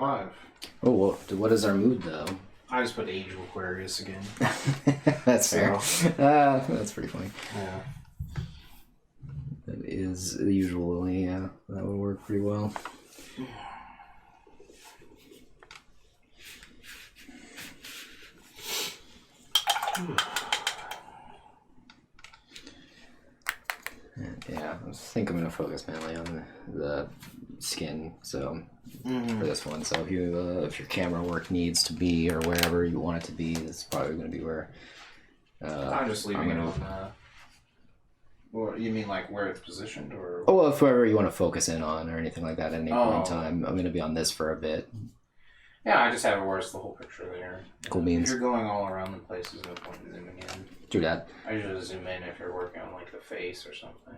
live. Oh, well, what is our mood, though? I just put Age of Aquarius again. That's fair. That's pretty funny. Yeah. That is usually, yeah, that would work pretty well. Yeah, I think I'm going to focus mainly on the skin, so for this one. So if your camera work needs to be, or wherever you want it to be, this is probably going to be where I'm just leaving it on what you mean, like where it's positioned, or? Oh, well, if whoever you want to focus in on or anything like that at any point in time, I'm going to be on this for a bit. Yeah, I just have it where it's the whole picture there. Cool beans. If you're going all around the place, there's no point in zooming in. True that. I usually zoom in if you're working on like the face or something.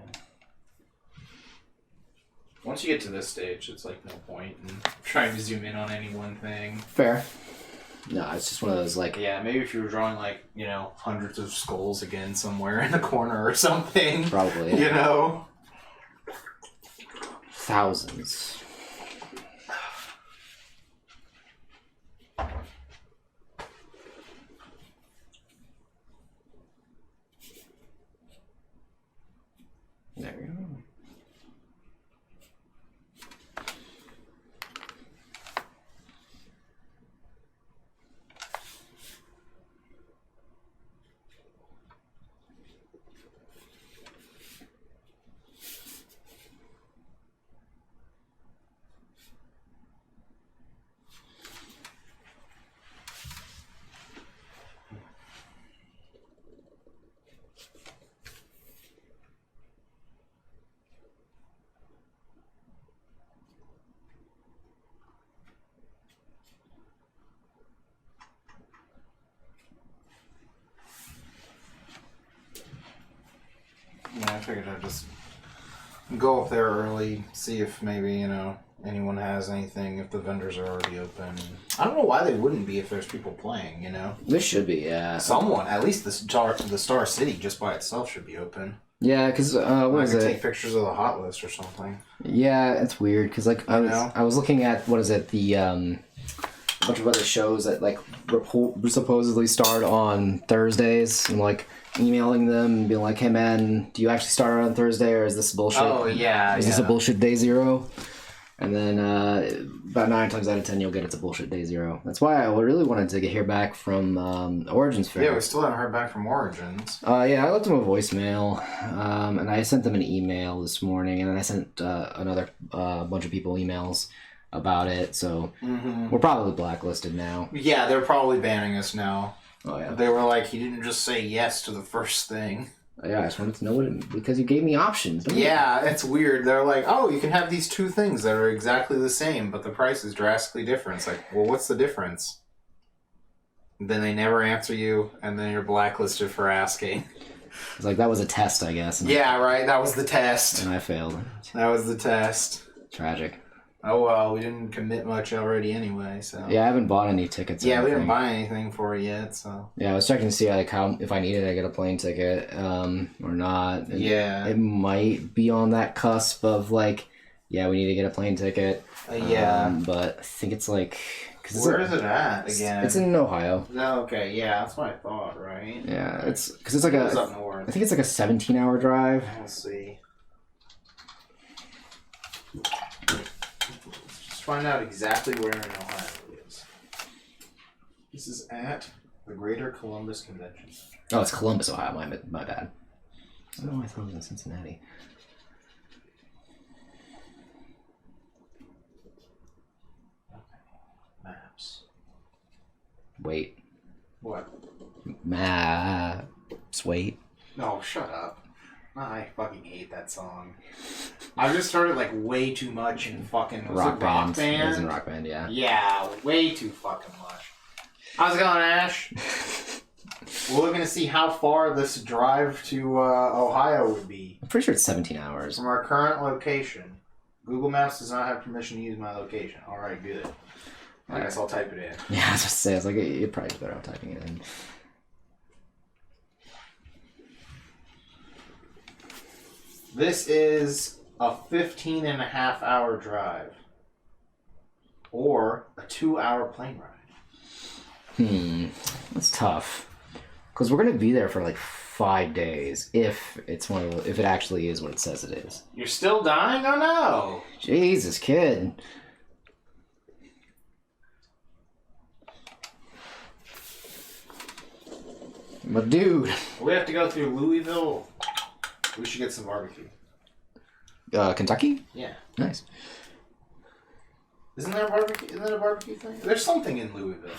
Once you get to this stage, it's like no point in trying to zoom in on any one thing. Fair. No, it's just one of those like... Yeah, maybe if you were drawing like, you know, hundreds of skulls again somewhere in the corner or something. Probably. You know? Thousands. There we go. Yeah, I figured I'd just go up there early, see if maybe, you know, anyone has anything, if the vendors are already open. I don't know why they wouldn't be if there's people playing, you know? There should be, yeah. Someone, at least the Star City just by itself should be open. Yeah, because what is it? Take pictures of the hot list or something. Yeah, it's weird because like I was looking at what is it, the a bunch of other shows that like supposedly start on Thursdays, and like emailing them and being like, hey man, do you actually start on Thursday, or is this bullshit? Oh yeah, is this a bullshit day zero? And then about 9 times out of 10 you'll get it's a bullshit day zero. That's why I really wanted to hear back from Origins Fair. Yeah, we still haven't heard back from Origins. Yeah, I left them a voicemail, and I sent them an email this morning, and then I sent another bunch of people emails about it, so we're probably blacklisted now. Yeah, they're probably banning us now. Oh yeah. They were like, he didn't just say yes to the first thing. Yeah, I just wanted to know because you gave me options. Yeah, it's weird. They're like, oh, you can have these two things that are exactly the same, but the price is drastically different. It's like, well, what's the difference? Then they never answer you, and then you're blacklisted for asking. It's like, that was a test, I guess. Yeah, right, that was the test. And I failed. That was the test. Tragic. Oh well, we didn't commit much already anyway, so... Yeah, I haven't bought any tickets. Yeah, we didn't buy anything for it yet, so... Yeah, I was checking to see like how, if I needed to get a plane ticket, or not. And yeah. It might be on that cusp of like, yeah, we need to get a plane ticket. Yeah. But I think it's like... Where is it at, again? It's in Ohio. No, okay, yeah, that's what I thought, right? Yeah, it's... Because it's like It's up north. I think it's like a 17-hour drive. Let's see. Find out exactly where in Ohio it is. This is at the Greater Columbus Convention Center. Oh, it's Columbus, Ohio. My bad. Oh, I thought it was in Cincinnati. Okay. Maps. Wait. What? Maps. Wait. No, shut up. I fucking hate that song. I just started like way too much in fucking Rock Band. Band. It was in Rock Band, yeah. Yeah, way too fucking much. How's it going, Ash? We're looking to see how far this drive to Ohio would be. I'm pretty sure it's 17 hours. From our current location. Google Maps does not have permission to use my location. Alright, good. I guess I'll type it in. Yeah, I was just saying, it's like, you'd probably be better off typing it in. This is a 15-and-a-half-hour drive. or a 2-hour plane ride. That's tough. Because we're gonna be there for like 5 days if it's if it actually is what it says it is. You're still dying? Oh no! Jesus, kid. But dude, we have to go through Louisville. We should get some barbecue. Kentucky? Yeah. Nice. Isn't there a barbecue? Isn't that a barbecue thing? There's something in Louisville.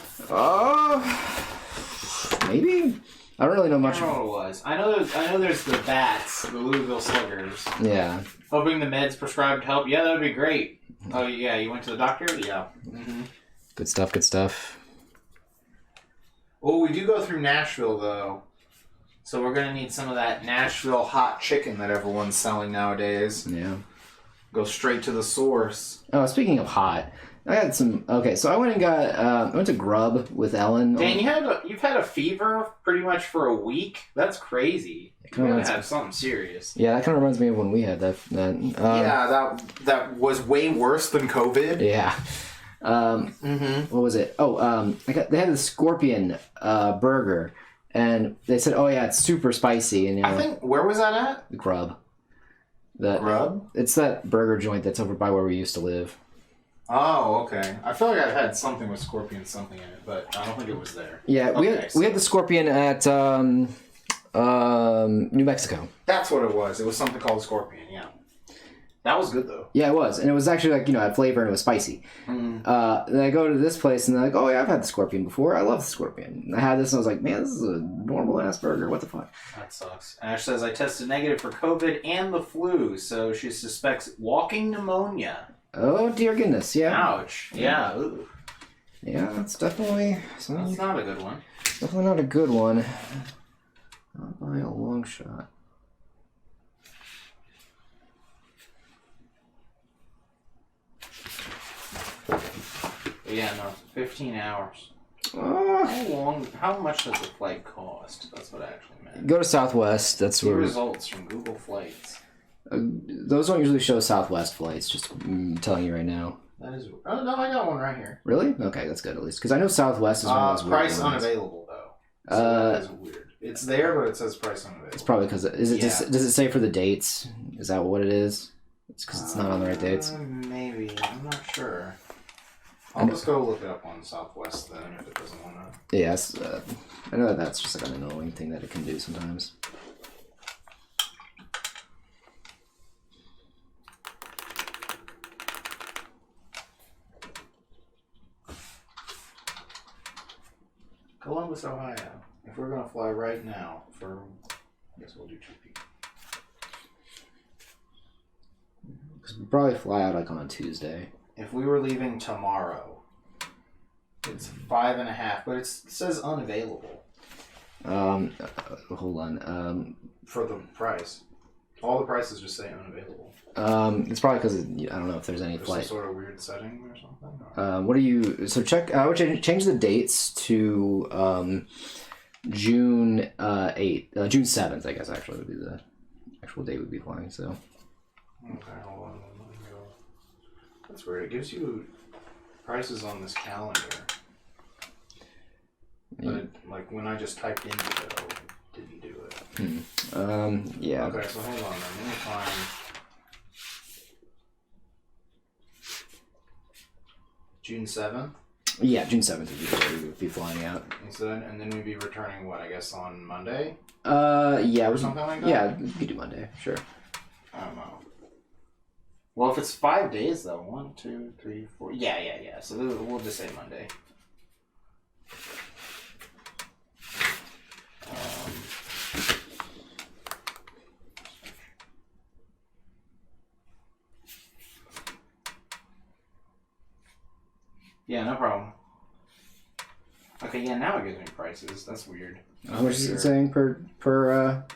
Maybe. I don't really know much. I don't know what it was. I know there's the bats, the Louisville Sluggers. Yeah. Hoping the meds prescribed help. Yeah, that would be great. Oh yeah, you went to the doctor? Yeah. Mm-hmm. Good stuff. Good stuff. Well, we do go through Nashville though, so we're gonna need some of that Nashville hot chicken that everyone's selling nowadays. Yeah. Go straight to the source. Oh, speaking of hot, I had some. Okay, so I went and got. I went to Grub with Ellen. Dan, you've had a fever pretty much for a week. That's crazy. You gotta have something serious. Yeah, that kind of reminds me of when we had that. Yeah, that was way worse than COVID. Yeah. What was it? Oh, they had the Scorpion burger, and they said, "Oh yeah, it's super spicy." And I think where was that at? The Grub. Grub? It's that burger joint that's over by where we used to live. Oh, okay. I feel like I had something with Scorpion something in it, but I don't think it was there. Yeah, we had the Scorpion at New Mexico. That's what it was. It was something called Scorpion, yeah. That was good, though. Yeah, it was. And it was actually, like, had flavor and it was spicy. Mm-hmm. Then I go to this place and they're like, oh, yeah, I've had the Scorpion before. I love the Scorpion. And I had this and I was like, man, this is a normal-ass burger. What the fuck? That sucks. Ash says, I tested negative for COVID and the flu, so she suspects walking pneumonia. Oh, dear goodness, yeah. Ouch. Yeah, ooh. Yeah, that's definitely... That's not a good one. Definitely not a good one. Not by a long shot. Yeah, no, 15 hours. How much does the flight cost? That's what I actually meant. Go to Southwest. That's See where results from Google Flights. Those don't usually show Southwest flights. Just telling you right now. That is. Oh no, I got one right here. Really? Okay, that's good at least because I know Southwest is one of those price weird ones. Unavailable though. So that is weird. It's there, but it says price unavailable. It's probably because does it say for the dates? Is that what it is? It's because it's not on the right dates. Maybe I'm not sure. I'll just go look it up on Southwest then if it doesn't want to. Yes, I know that's just like an annoying thing that it can do sometimes. Columbus, Ohio. If we're gonna fly right now for, I guess we'll do 2 people. Because we'll probably fly out like on a Tuesday. If we were leaving tomorrow, it's 5.5, but it says unavailable. Hold on. For the price, all the prices just say unavailable. It's probably because I don't know if there's any flight. Some sort of weird setting or something. What do you? So check. I would change the dates to June 8th, June 7th. I guess actually would be the actual date we'd be flying. So. Okay, hold on. Let me go. That's weird. It gives you prices on this calendar. But like when I just typed in it didn't do it. Yeah. Okay, so hold on then. Let me find June 7th? Yeah, June 7th would be the day we would be flying out. And then we'd be returning what, I guess on Monday? Yeah. Or something like that? Yeah, we could do Monday, sure. I don't know. Well, if it's 5 days, though. 1, 2, 3, 4. Yeah. So we'll just say Monday. Yeah, no problem. Okay, yeah, now it gives me prices. That's weird. How much is it saying per for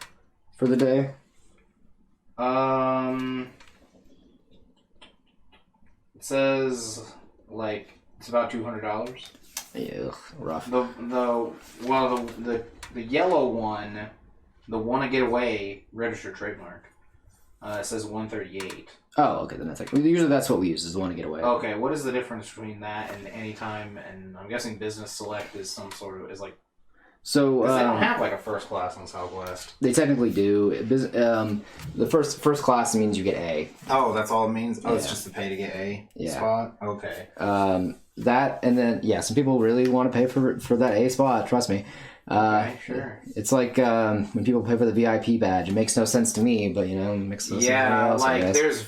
the day? It says like it's about $200. Yeah, rough. The yellow one, the Wanna Get Away registered trademark. It says 138. Oh, okay, then that's like usually that's what we use is the one to get away. Okay, what is the difference between that and Anytime? And I'm guessing Business Select is some sort of So they don't have like a first class on Southwest. They technically do. The first class means you get A. Oh, that's all it means. Oh, it's just to pay to get A spot. Okay. That and then some people really want to pay for that A spot. Trust me. Okay, sure. It's like when people pay for the VIP badge. It makes no sense to me, but it makes no sense. Yeah, like there's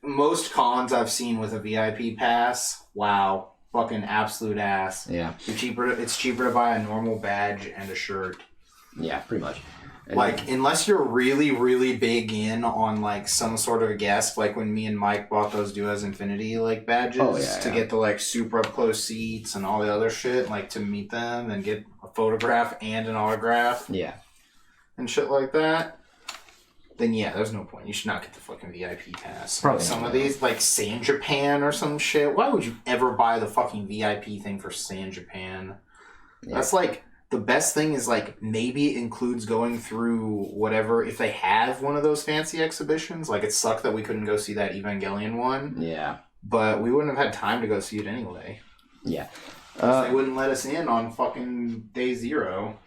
most cons I've seen with a VIP pass. Wow, fucking absolute ass. Yeah, it's cheaper to buy a normal badge and a shirt. Yeah, pretty much. Like, unless you're really, really big in on, like, some sort of a guest, like when me and Mike bought those Duas Infinity, like, badges to get the, like, super up-close seats and all the other shit, like, to meet them and get a photograph and an autograph. Yeah. And shit like that. Then, there's no point. You should not get the fucking VIP pass. Probably some of these, like, San Japan or some shit. Why would you ever buy the fucking VIP thing for San Japan? Yeah. That's, like... The best thing is, like, maybe it includes going through whatever, if they have one of those fancy exhibitions. Like, it sucked that we couldn't go see that Evangelion one. Yeah. But we wouldn't have had time to go see it anyway. Yeah. They wouldn't let us in on fucking day 0.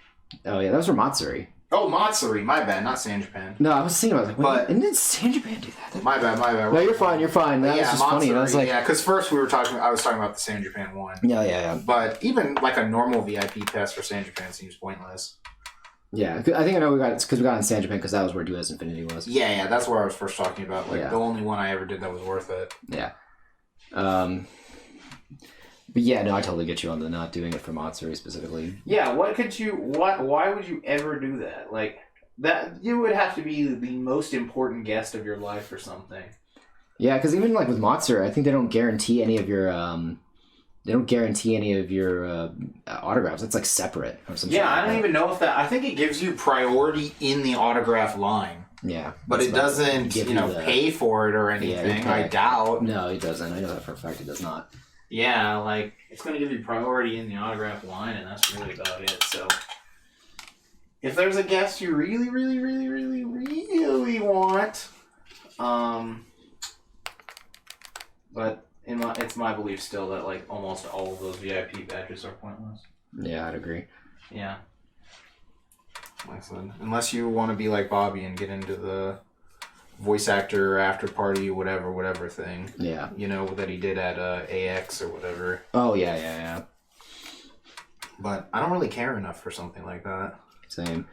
Oh, yeah, that was for Matsuri. Oh, Matsuri, my bad, not San Japan. No, I was thinking about it. Like, didn't San Japan do that? My bad. No, you're fine. That was just Matsuri, funny. And I was like, because first I was talking about the San Japan one. Yeah. But even like a normal VIP pass for San Japan seems pointless. Yeah, I think I know we got it because we got it in San Japan because that was where Duas Infinity was. Yeah, that's where I was first talking about. Like the only one I ever did that was worth it. Yeah. But yeah, no, I totally get you on the not doing it for Matsuri specifically. Yeah, why would you ever do that? Like, that you would have to be the most important guest of your life or something. Yeah, because even like with Matsuri, I think they don't guarantee any of your autographs. It's like separate or something. Yeah, I don't even know if that. I think it gives you priority in the autograph line. Yeah, but it doesn't, pay for it or anything. Yeah, I doubt. No, it doesn't. I know that for a fact. It does not. Yeah, like it's going to give you priority in the autograph line, and that's really about it. So. If there's a guest you really, really, really, really, really want, but it's my belief still that like almost all of those VIP badges are pointless. Yeah, I'd agree. Yeah. Excellent. Unless you want to be like Bobby and get into the voice actor after party whatever thing. Yeah. That he did at AX or whatever. Oh yeah. But I don't really care enough for something like that. Same.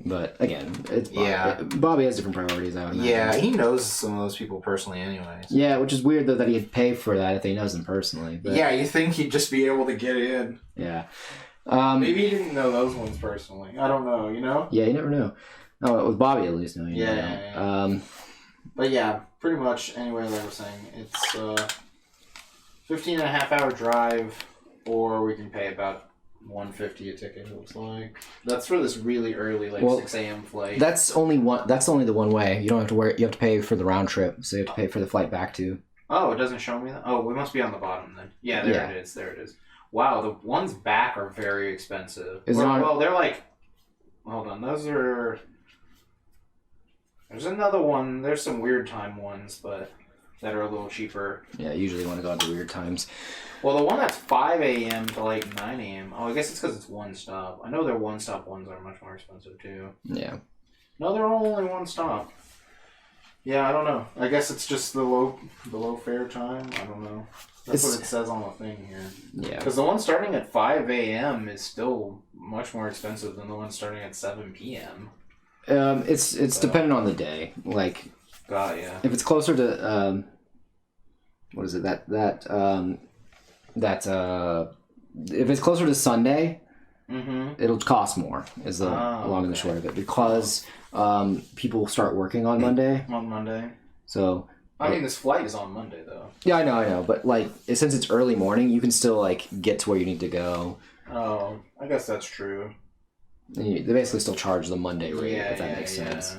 But again, it's Bobby. Yeah. Bobby has different priorities. I would imagine. Yeah, he knows some of those people personally, anyways. Yeah, which is weird though that he'd pay for that if he knows them personally. But... Yeah, you think he'd just be able to get in? Yeah. Maybe he didn't know those ones personally. I don't know. Yeah, you never know. Oh, with Bobby at least, no. Yeah. But yeah, pretty much. Anyway, like I was saying, it's 15.5-hour drive, or we can pay about $150 a ticket. It looks like that's for this really early, 6 a.m. flight. That's only the one way. You don't have to you have to pay for the round trip, so you have to pay for the flight back too. Oh, it doesn't show me that. Oh, we must be on the bottom then. Yeah, there it is. There it is. Wow, the ones back are very expensive. Well, they're like. Hold on, those are. There's another one. There's some weird time ones, but that are a little cheaper. Yeah, I usually want to go at the weird times. Well, the one that's 5 a.m. to 9 a.m. Oh, I guess it's because it's one stop. I know their one stop ones are much more expensive too. Yeah. No, they're only one stop. Yeah, I don't know. I guess it's just the low fare time. I don't know. That's what it says on the thing here. Yeah. Because the one starting at 5 a.m. is still much more expensive than the one starting at 7 p.m. It's dependent on the day. Like, God, yeah. If it's closer to what is it? If it's closer to Sunday, it'll cost more. Is the long and the short of it, because people start working on Monday. On Monday. So. I mean, this flight is on Monday, though. Yeah, I know. But, since it's early morning, you can still, get to where you need to go. Oh, I guess that's true. And they basically still charge the Monday rate, if that makes sense.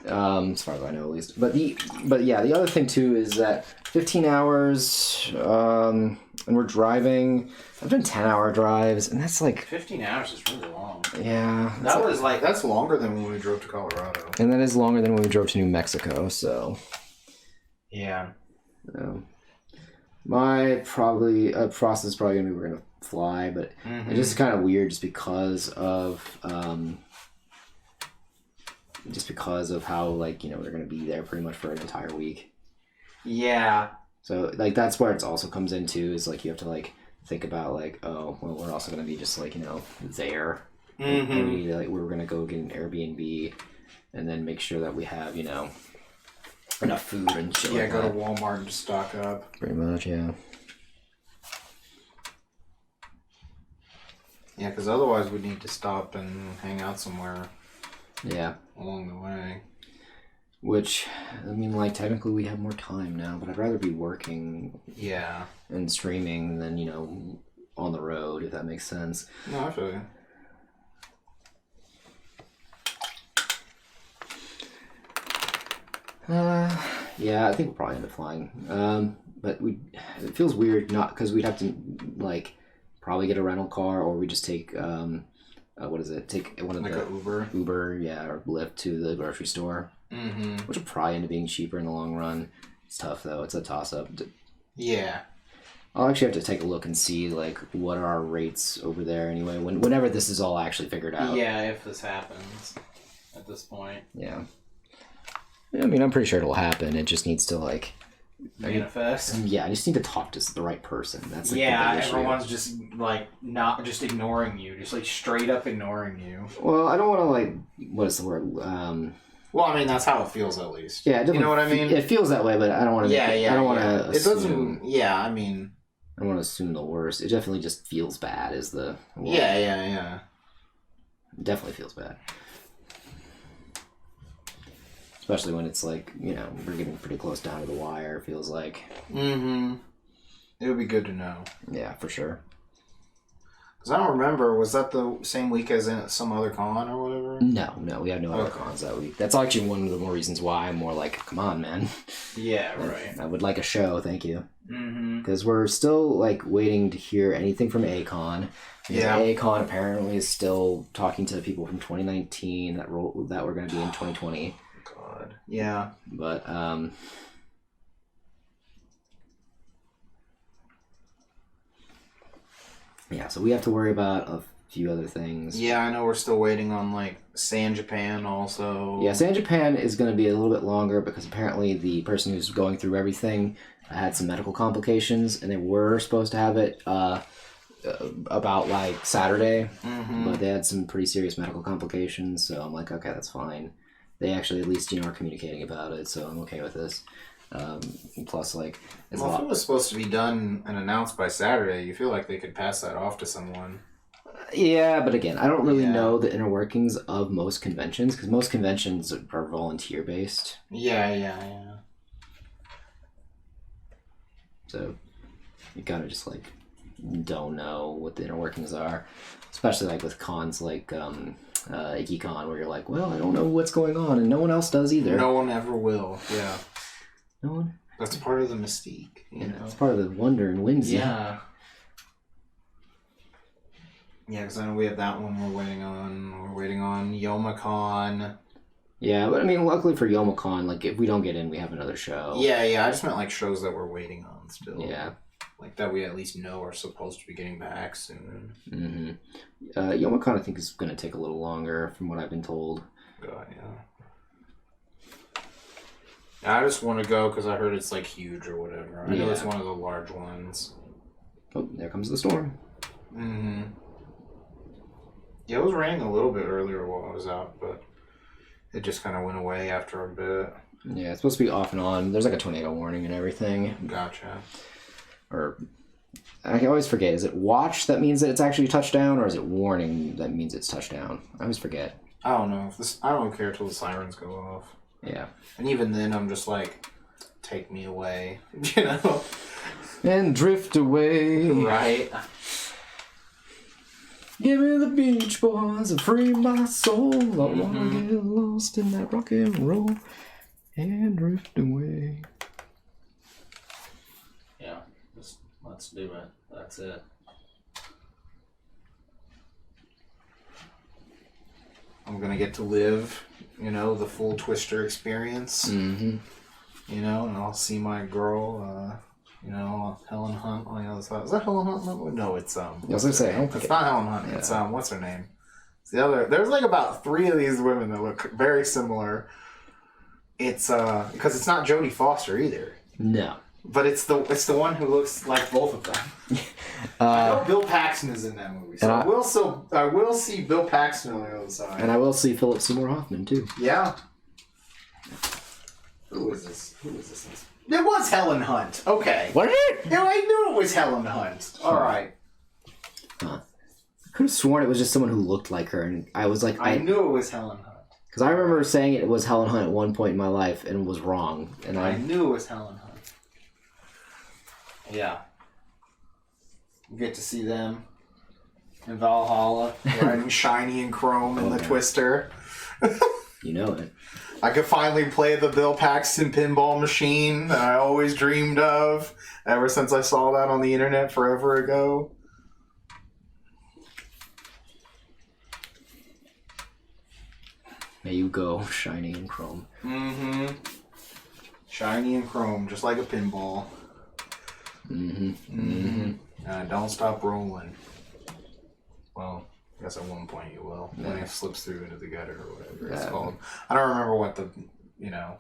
As far as I know, at least. But the other thing, too, is that 15 hours, And we're driving. I've done 10-hour drives, and that's like 15 hours is really long. Yeah, that's longer than when we drove to Colorado. And that is longer than when we drove to New Mexico. So yeah, my process is probably gonna be we're gonna fly, but it's just kind of weird just because of how like they're gonna be there pretty much for an entire week. Yeah. So like that's where it also comes into is like you have to like think about like, oh well, we're also gonna be just like there. And we need to, like we're gonna go get an Airbnb and then make sure that we have enough food and shit. Yeah, go to Walmart and just stock up. Pretty much, yeah. Yeah, because otherwise we'd need to stop and hang out somewhere. Yeah. Along the way. Which, I mean, like, technically we have more time now, but I'd rather be working. Yeah. And streaming than, on the road, if that makes sense. No, I feel you. Yeah, I think we'll probably end up flying. But it feels weird not because we'd have to like probably get a rental car or we just take take one of like the Uber, yeah, or Lyft to the grocery store, which will probably end up being cheaper in the long run. It's tough though; it's a toss up. Yeah, I'll actually have to take a look and see like what are our rates over there anyway. Whenever this is all actually figured out. Yeah, if this happens at this point. Yeah. I mean, I'm pretty sure it'll happen. It just needs to like manifest. I just need to talk to the right person. That's like, the big issue. Everyone's just like not just ignoring you, just like straight up ignoring you. Well, I don't want to like what is the word? Well, I mean that's how it feels at least. Yeah, you know what I mean. It feels that way, but I don't want to. Yeah, I don't want to. It doesn't. Yeah, I mean, I don't want to assume the worst. It definitely just feels bad. Is the word. Yeah. It definitely feels bad. Especially when it's like, we're getting pretty close down to the wire, it feels like. It would be good to know. Yeah, for sure. Because I don't remember, was that the same week as in some other con or whatever? No, we had no other cons that week. That's actually one of the more reasons why I'm more like, come on, man. Yeah, right. I would like a show, thank you. Because we're still like waiting to hear anything from Acon. Yeah. Acon apparently is still talking to people from 2019 that were going to be in 2020. Yeah. But yeah, so we have to worry about a few other things. Yeah, I know we're still waiting on like San Japan also. Yeah, San Japan is going to be a little bit longer because apparently the person who's going through everything had some medical complications and they were supposed to have it about like Saturday, but they had some pretty serious medical complications, so I'm like, okay, that's fine. They actually at least are communicating about it, so I'm okay with this. Plus, like, if it was supposed to be done and announced by Saturday, you feel like they could pass that off to someone. Yeah, but again, I don't really know the inner workings of most conventions because most conventions are volunteer based. Yeah. So you kind of just like don't know what the inner workings are, especially like with cons like IkiCon, where you're like, well, I don't know what's going on, and no one else does either. No one ever will. Yeah. No one. That's part of the mystique. You know? It's part of the wonder and whimsy. Yeah. Yeah, because I know we have that one we're waiting on. We're waiting on YomaCon. Yeah, but I mean, luckily for YomaCon, like if we don't get in, we have another show. Yeah. I just meant like shows that we're waiting on still. Yeah. Like that we at least know are supposed to be getting back soon. YomaCon I think is going to take a little longer from what I've been told. God, yeah. I just want to go because I heard it's like huge or whatever. I know it's one of the large ones. Oh, there comes the storm. Yeah, it was raining a little bit earlier while I was out, but it just kind of went away after a bit. Yeah, it's supposed to be off and on. There's like a tornado warning and everything. Gotcha. Or I always forget. Is it watch that means that it's actually touchdown, or is it warning that means it's touchdown? I always forget. I don't know. I don't care till the sirens go off. Yeah. And even then, I'm just like, take me away, you know? And drift away. Right. Give me the Beach Boys and free my soul. I wanna get lost in that rock and roll and drift away. Yeah, just let's Let's do it. That's it. I'm gonna get to live, the full Twister experience. Mm-hmm. And I'll see my girl, Helen Hunt on the other side. Is that Helen Hunt? No, it's I was gonna say, it's not Helen Hunt. Yeah. It's what's her name? It's the other. There's like about 3 of these women that look very similar. It's because it's not Jodie Foster either. No. But it's the one who looks like both of them. I know Bill Paxton is in that movie, so I will see Bill Paxton on the other side, and I will see Philip Seymour Hoffman too. Yeah. Who is this? It was Helen Hunt. Okay. Was it? Yeah, I knew it was Helen Hunt. All right. Huh. I could have sworn it was just someone who looked like her, and I was like, I knew it was Helen Hunt. Because I remember saying it was Helen Hunt at one point in my life and was wrong, and I knew it was Helen Hunt. Yeah. You get to see them in Valhalla, riding shiny and chrome in the Twister. You know it. I could finally play the Bill Paxton pinball machine that I always dreamed of ever since I saw that on the internet forever ago. There you go, shiny and chrome. Mm-hmm. Shiny and chrome, just like a pinball. Mm-hmm. Mm-hmm. Don't stop rolling. Well, I guess at one point you will. When it slips through into the gutter or whatever it's called. I don't remember what the, you know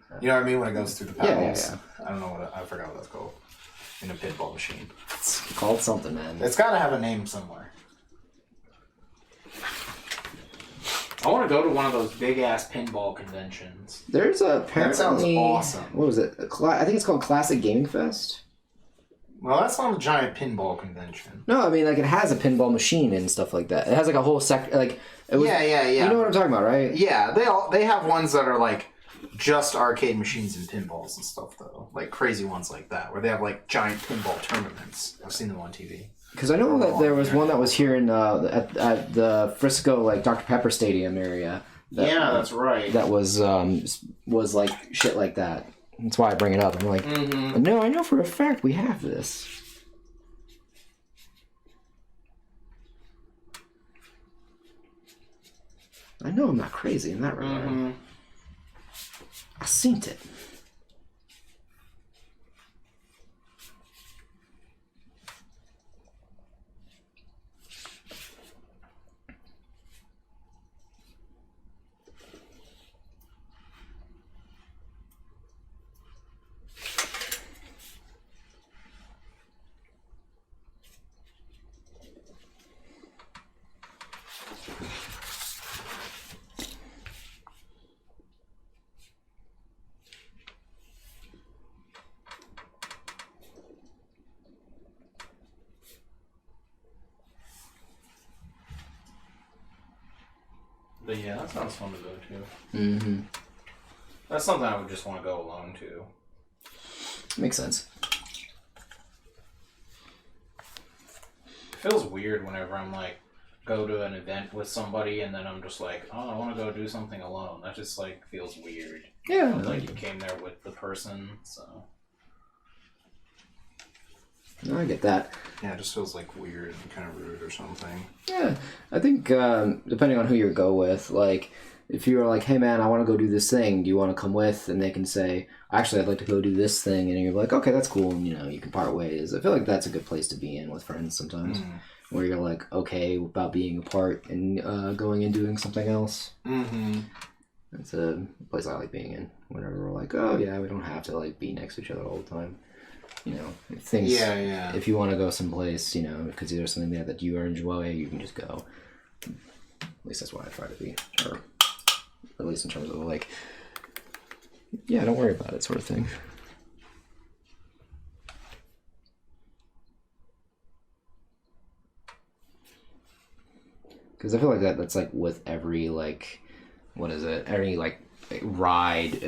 what I mean when it goes through the pedals. Yeah. I don't know I forgot what that's called. In a pinball machine. It's called something, man. It's got to have a name somewhere. I want to go to one of those big ass pinball conventions. There's apparently. That sounds awesome. What was it? I think it's called Classic Gaming Fest. Well, that's not a giant pinball convention. No, I mean, like, it has a pinball machine and stuff like that. It has, like, a whole like... Yeah. You know what I'm talking about, right? Yeah, they have ones that are, like, just arcade machines and pinballs and stuff, though. Like, crazy ones like that, where they have, like, giant pinball tournaments. I've seen them on TV. Because I know that there was one that was here in at the Frisco, like, Dr. Pepper Stadium area. That's right. That was like, shit like that. That's why I bring it up. I'm like, No, I know for a fact we have this. I know I'm not crazy in that regard. I've seen it. But yeah, that sounds fun to go to. Mm-hmm. That's something I would just want to go alone to. Makes sense. It feels weird whenever I'm like, go to an event with somebody and then I'm just like, oh, I want to go do something alone. That just like feels weird. Yeah. Like you came there with the person, so. No, I get that. Yeah, it just feels like weird and kind of rude or something. Yeah, I think depending on who you go with, like if you're like, hey man, I want to go do this thing, do you want to come with? And they can say, actually, I'd like to go do this thing, and you're like, okay, that's cool, and you can part ways. I feel like that's a good place to be in with friends sometimes, where you're like okay about being apart and going and doing something else. Mm-hmm. It's a place I like being in. Whenever we're like, oh yeah, we don't have to like be next to each other all the time. Things. Yeah. If you want to go someplace, because there's something there that you enjoy, you can just go. At least that's what I try to be, or at least in terms of like, yeah, don't worry about it, sort of thing. Because I feel like that's like with every like, what is it? Every like ride,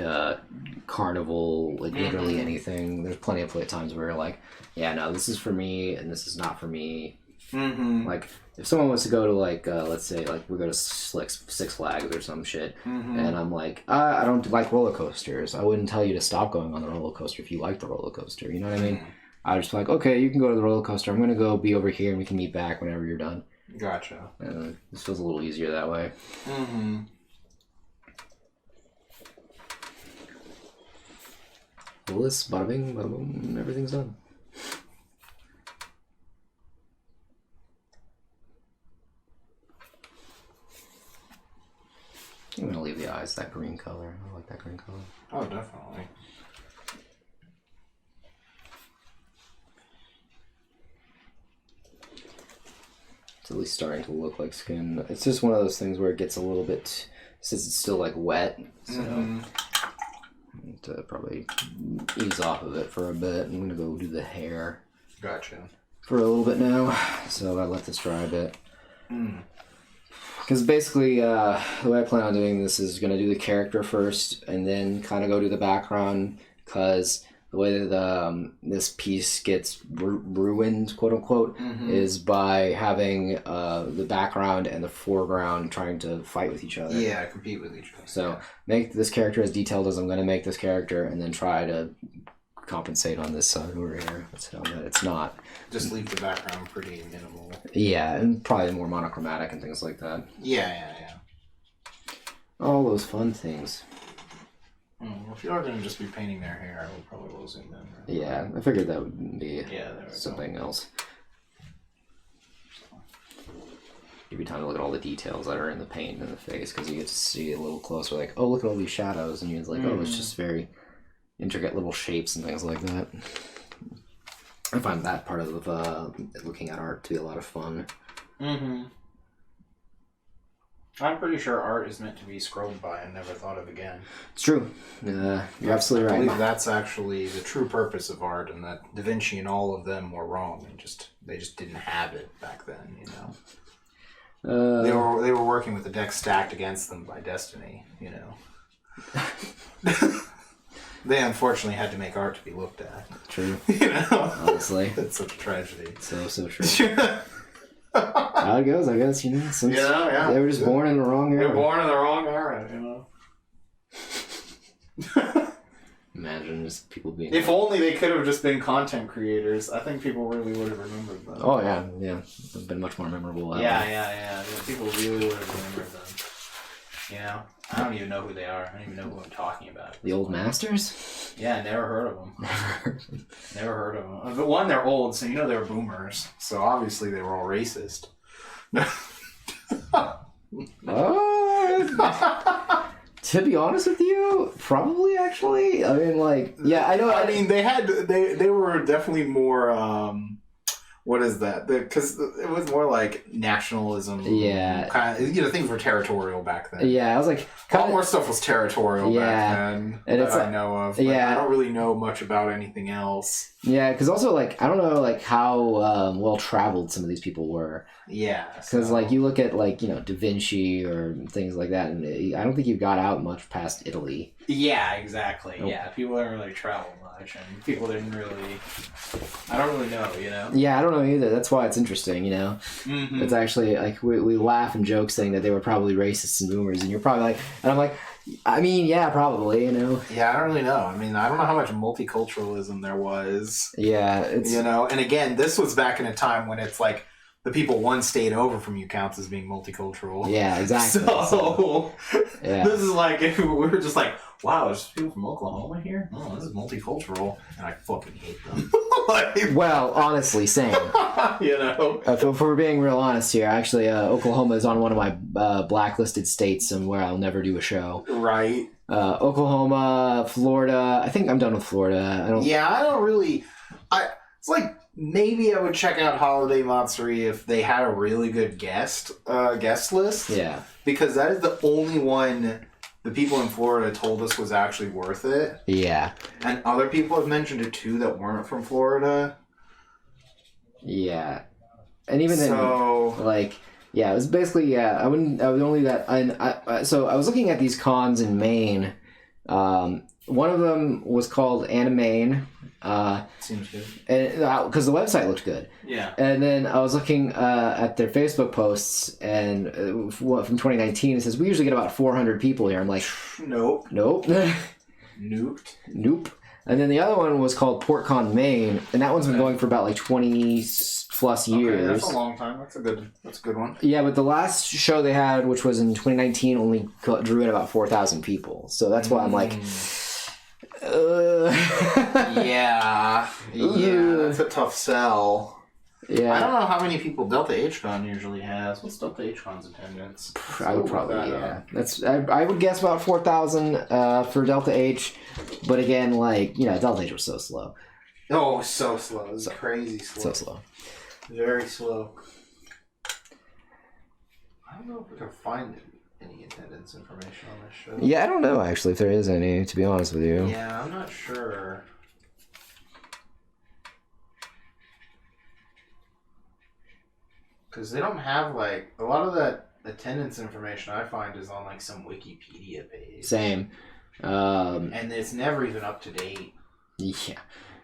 carnival, like literally anything. There's plenty of times where you're like, yeah, no, this is for me and this is not for me. Like if someone wants to go to like let's say like we go to Six Flags or some shit, and I'm like, I don't like roller coasters, I wouldn't tell you to stop going on the roller coaster if you like the roller coaster, you know what I mean? I was just like, okay, you can go to the roller coaster. I'm gonna go be over here, and we can meet back whenever you're done. Gotcha. This feels a little easier that way. Mm-hmm. Well, this bada bing, bada boom, everything's done. I'm gonna leave the eyes that green color. I like that green color. Oh, definitely. It's at least starting to look like skin. It's just one of those things where it gets a little bit, since it's still like wet, so to probably ease off of it for a bit. I'm gonna go do the hair. Gotcha. For a little bit now, so I let this dry a bit. Because basically, the way I plan on doing this is going to do the character first, and then kind of go do the background, because the way that this piece gets ruined, quote unquote, is by having the background and the foreground trying to fight with each other. Yeah, compete with each other. So make this character as detailed as I'm going to make this character, and then try to compensate on this side over here. So that it's not. Just leave the background pretty minimal. Yeah, and probably more monochromatic and things like that. Yeah. All those fun things. Well, if you are going to just be painting their hair, I would probably zoom in. Right? Yeah, I figured that would be there something else. Give you time to look at all the details that are in the paint and the face, because you get to see a little closer, like, oh, look at all these shadows, and you're like, oh, it's just very intricate little shapes and things like that. I find that part of looking at art to be a lot of fun. I'm pretty sure art is meant to be scrolled by and never thought of again. It's true. You're absolutely right. I believe that's actually the true purpose of art, and that Da Vinci and all of them were wrong, and they just didn't have it back then, you know. They were working with the deck stacked against them by destiny, you know. They unfortunately had to make art to be looked at. True. You know? Honestly. It's such a tragedy. So true. How it goes, I guess, you know. Since they were just born in the wrong era. They were born in the wrong era, you know. Imagine just people being... If only they could have just been content creators. I think people really would have remembered them. Oh, yeah. It would have been much more memorable. Yeah. People really would have remembered them. You know? I don't even know who they are. I don't even know who I'm talking about. The old masters? Yeah, never heard of them. Never heard of them. But one, they're old, so you know they're boomers. So obviously they were all racist. To be honest with you, probably actually. I mean, like, yeah, I know. I mean, they were definitely more. What is that? Because it was more like nationalism. Yeah. Kind of, you know, things were territorial back then. Yeah, I was like... A lot more stuff was territorial back then that I know of. But I don't really know much about anything else. Yeah, because also, like, I don't know, like, how well-traveled some of these people were. Yeah. Because, like, you look at, like, you know, Da Vinci or things like that, and I don't think you got out much past Italy. Yeah, exactly. Nope. Yeah, people didn't really travel much, and people didn't really... I don't really know, you know? Yeah, I don't know either. That's why it's interesting, you know? Mm-hmm. It's actually, like, we laugh and joke saying that they were probably racists and boomers, and you're probably like... And I'm like, I mean, yeah, probably, you know? Yeah, I don't really know. I mean, I don't know how much multiculturalism there was. Yeah, it's... You know, and again, this was back in a time when it's like, the people one state over from you counts as being multicultural. Yeah, exactly. So, this is like, if we were just like, wow, there's people from Oklahoma here? Oh, this is multicultural. And I fucking hate them. Like, well, honestly, same. You know? If we're being real honest here, actually, Oklahoma is on one of my blacklisted states and where I'll never do a show. Right. Oklahoma, Florida. I think I'm done with Florida. I don't really... It's like... Maybe I would check out Holiday Matsuri if they had a really good guest list. Yeah. Because that is the only one the people in Florida told us was actually worth it. Yeah. And other people have mentioned it too that weren't from Florida. Yeah. And even then, like, yeah, it was basically, I would only that, so I was looking at these cons in Maine. One of them was called Animane. Seems good. And because the website looked good. Yeah. And then I was looking at their Facebook posts, and from 2019, it says we usually get about 400 people here. I'm like, nope. Nope. Nope. Nope. And then the other one was called PortCon Maine, and that one's been going for about like 20 plus years. Okay, that's a long time. That's a good one. Yeah, but the last show they had, which was in 2019, only drew in about 4,000 people. So that's why I'm like, yeah, that's a tough sell. Yeah, I don't know how many people Delta H-Con usually has. What's Delta H-Con's attendance? I would probably I would guess about 4,000 for Delta H, but again, like Delta H was so slow. Oh, so slow. It's crazy slow. So slow. Very slow. I don't know if we can find any attendance information on this show. Yeah, I don't know actually if there is any. To be honest with you. Yeah, I'm not sure. Because they don't have, like, a lot of that attendance information I find is on, like, some Wikipedia page. Same. And it's never even up to date. Yeah.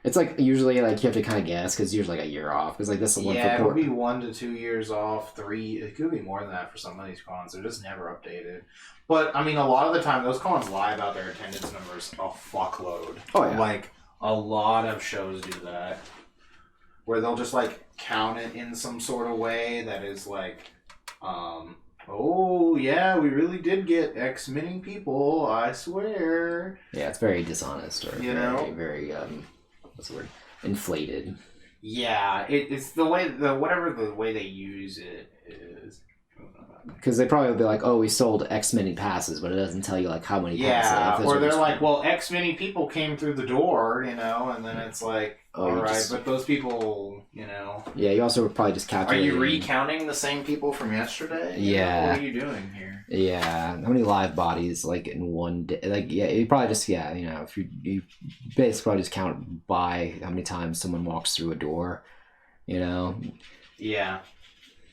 It's, like, usually, like, you have to kind of guess, because it's usually, like, a year off. Because, like, this is one for... Yeah, it would be 1 to 2 years off, 3... It could be more than that for some of these cons. They're just never updated. But, I mean, a lot of the time, those cons lie about their attendance numbers a fuckload. Oh, yeah. Like, a lot of shows do that. Where they'll just, like, count it in some sort of way that is like, oh yeah, we really did get X many people, I swear. Yeah, it's very dishonest or very what's the word? Inflated. Yeah, it's the way the way they use it is. Because they probably would be like, oh, we sold X many passes, but it doesn't tell you like how many passes. Yeah, or they're like, well, X many people came through the door, and then it's like, all right, but those people, Yeah, you also would probably just calculate. Are you recounting the same people from yesterday? Yeah. What are you doing here? Yeah, how many live bodies like in one day? Like, yeah, you probably just if you basically probably just count by how many times someone walks through a door, Yeah.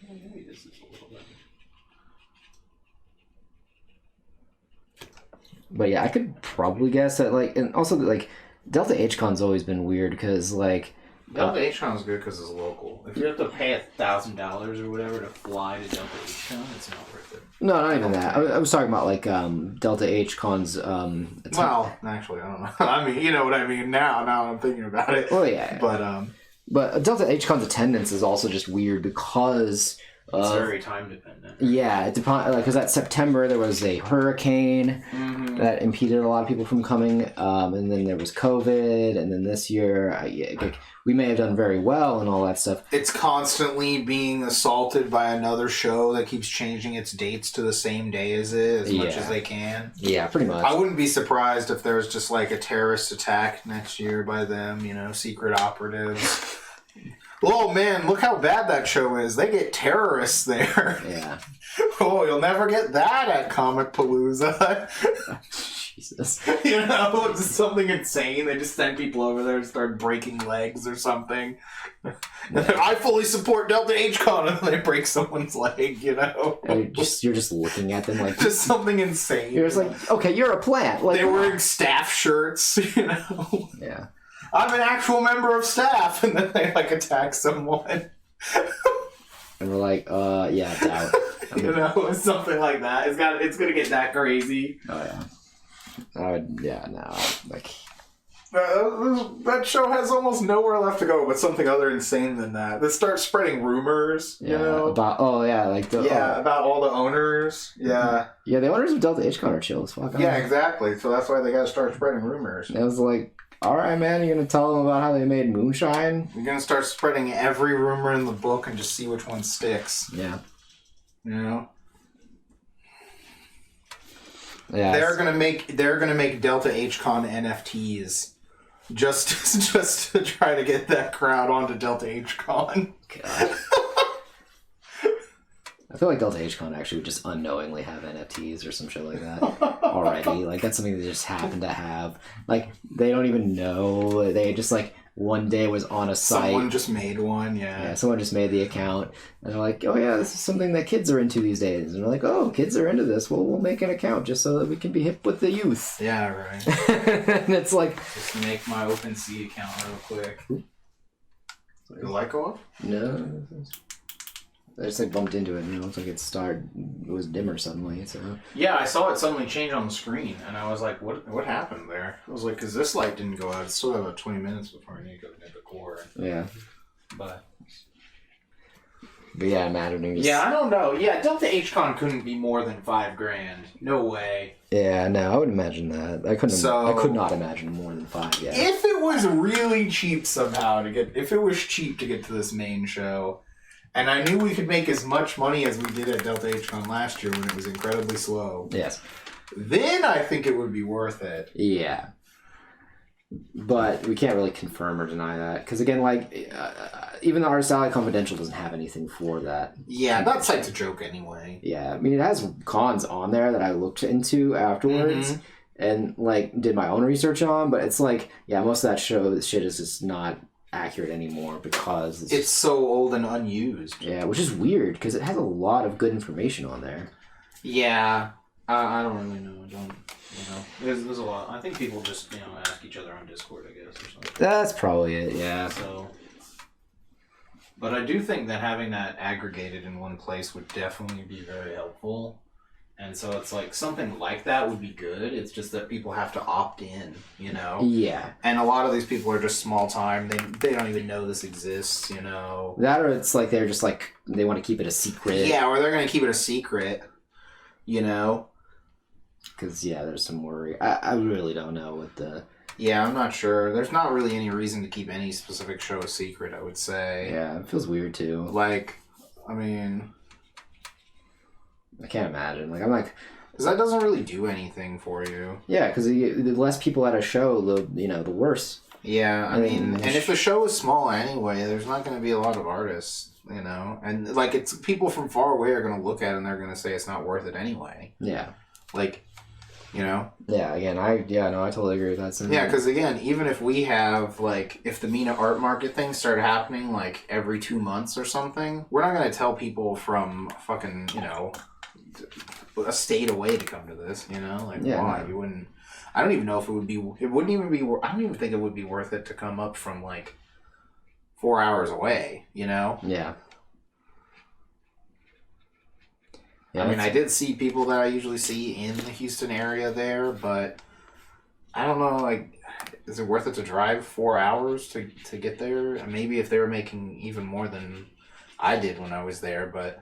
Maybe this is a little bit. But yeah, I could probably guess that, like, and also, like, Delta H-Con's always been weird, because, like... Delta H-Con's good because it's local. If you have to pay $1,000 or whatever to fly to Delta H-Con, it's not worth it. No, not even that. I was talking about, like, Delta H-Con's... well, actually, I don't know. I mean, you know what I mean now I'm thinking about it. Well, yeah. But Delta H-Con's attendance is also just weird because... It's very time dependent. Yeah, it depends. Like, because that September there was a hurricane that impeded a lot of people from coming, and then there was COVID, and then this year, we may have done very well and all that stuff. It's constantly being assaulted by another show that keeps changing its dates to the same day as it, as much as they can. Yeah, pretty much. I wouldn't be surprised if there was just like a terrorist attack next year by them, secret operatives. Oh man, look how bad that show is. They get terrorists there. Yeah. Oh, you'll never get that at Comic Palooza. Jesus. It's something insane. They just send people over there and start breaking legs or something. I fully support Delta H-Con, and they break someone's leg, And you're just looking at them like... just something insane. You're just like, okay, you're a plant. Like, they're wearing staff shirts, Yeah. I'm an actual member of staff, and then they attack someone. And we're like, yeah, doubt. It's something like that. It's gonna get that crazy. Oh yeah. That show has almost nowhere left to go, but something other insane than that. That starts spreading rumors, about about all the owners. Yeah. Yeah, the owners of Delta H-Con are chill as fuck. Yeah, exactly. So that's why they gotta start spreading rumors. And I was like, all right, man, you're going to tell them about how they made moonshine? You're going to start spreading every rumor in the book and just see which one sticks. Yeah. Yeah. They're gonna make Delta H-Con NFTs just to try to get that crowd onto Delta H-Con. God. I feel like Delta H-Con actually would just unknowingly have NFTs or some shit like that already. Like, that's something they just happen to have. Like, they don't even know. They just, one day was on a site. Someone just made one, yeah. Yeah, someone just made the account. And they're like, oh, yeah, this is something that kids are into these days. And they're like, oh, kids are into this. Well, we'll make an account just so that we can be hip with the youth. Yeah, right. And it's like... Just make my OpenSea account real quick. Did the light go off? No. I just like bumped into it and it looked like it was dimmer suddenly. So yeah, I saw it suddenly change on the screen, and I was like, "What happened there?" I was like, "Cause this light didn't go out. It's still about 20 minutes before I need to go get the core." Yeah. But yeah, imagining. Yeah, I don't know. Yeah, Delta HCon couldn't be more than $5,000. No way. Yeah, no, I would imagine that. I could not imagine more than 5. Yeah. If it was really cheap somehow if it was cheap to get to this main show, and I knew we could make as much money as we did at Delta HCon last year when it was incredibly slow. Yes. Then I think it would be worth it. Yeah. But we can't really confirm or deny that. Because again, like, even the Artist Alley Confidential doesn't have anything for that. Yeah, that site's a joke anyway. Yeah, I mean, it has cons on there that I looked into afterwards and, like, did my own research on. But it's like, yeah, most of that shit is just not accurate anymore because... It's so old and unused. Yeah, which is weird because it has a lot of good information on there. Yeah, I don't really know. There's a lot. I think people just, ask each other on Discord, I guess, or something. That's probably it, yeah. So, but I do think that having that aggregated in one place would definitely be very helpful. And so it's like, something like that would be good. It's just that people have to opt in, Yeah. And a lot of these people are just small time. They don't even know this exists, That or it's like they're just like, they want to keep it a secret. Yeah, or they're going to keep it a secret, Because, yeah, there's some worry. I really don't know what the... Yeah, I'm not sure. There's not really any reason to keep any specific show a secret, I would say. Yeah, it feels weird, too. Like, I mean... I can't imagine. Like, I'm like... Because that doesn't really do anything for you. Yeah, because the less people at a show, the worse. Yeah, I mean, and if the show is small anyway, there's not going to be a lot of artists, And, like, it's people from far away are going to look at it and they're going to say it's not worth it anyway. Yeah. Like... Yeah, again, I totally agree with that. Yeah, because again, even if we have, like, if the MENA art market thing started happening, like, every 2 months or something, we're not going to tell people from fucking, a state away to come to this, Like, yeah, why? No. You wouldn't... I don't even know if it wouldn't even be... I don't even think it would be worth it to come up from, like, 4 hours away, Yeah. Yeah, I mean, I did see people that I usually see in the Houston area there, but I don't know, like, is it worth it to drive 4 hours to get there? Maybe if they were making even more than I did when I was there, but...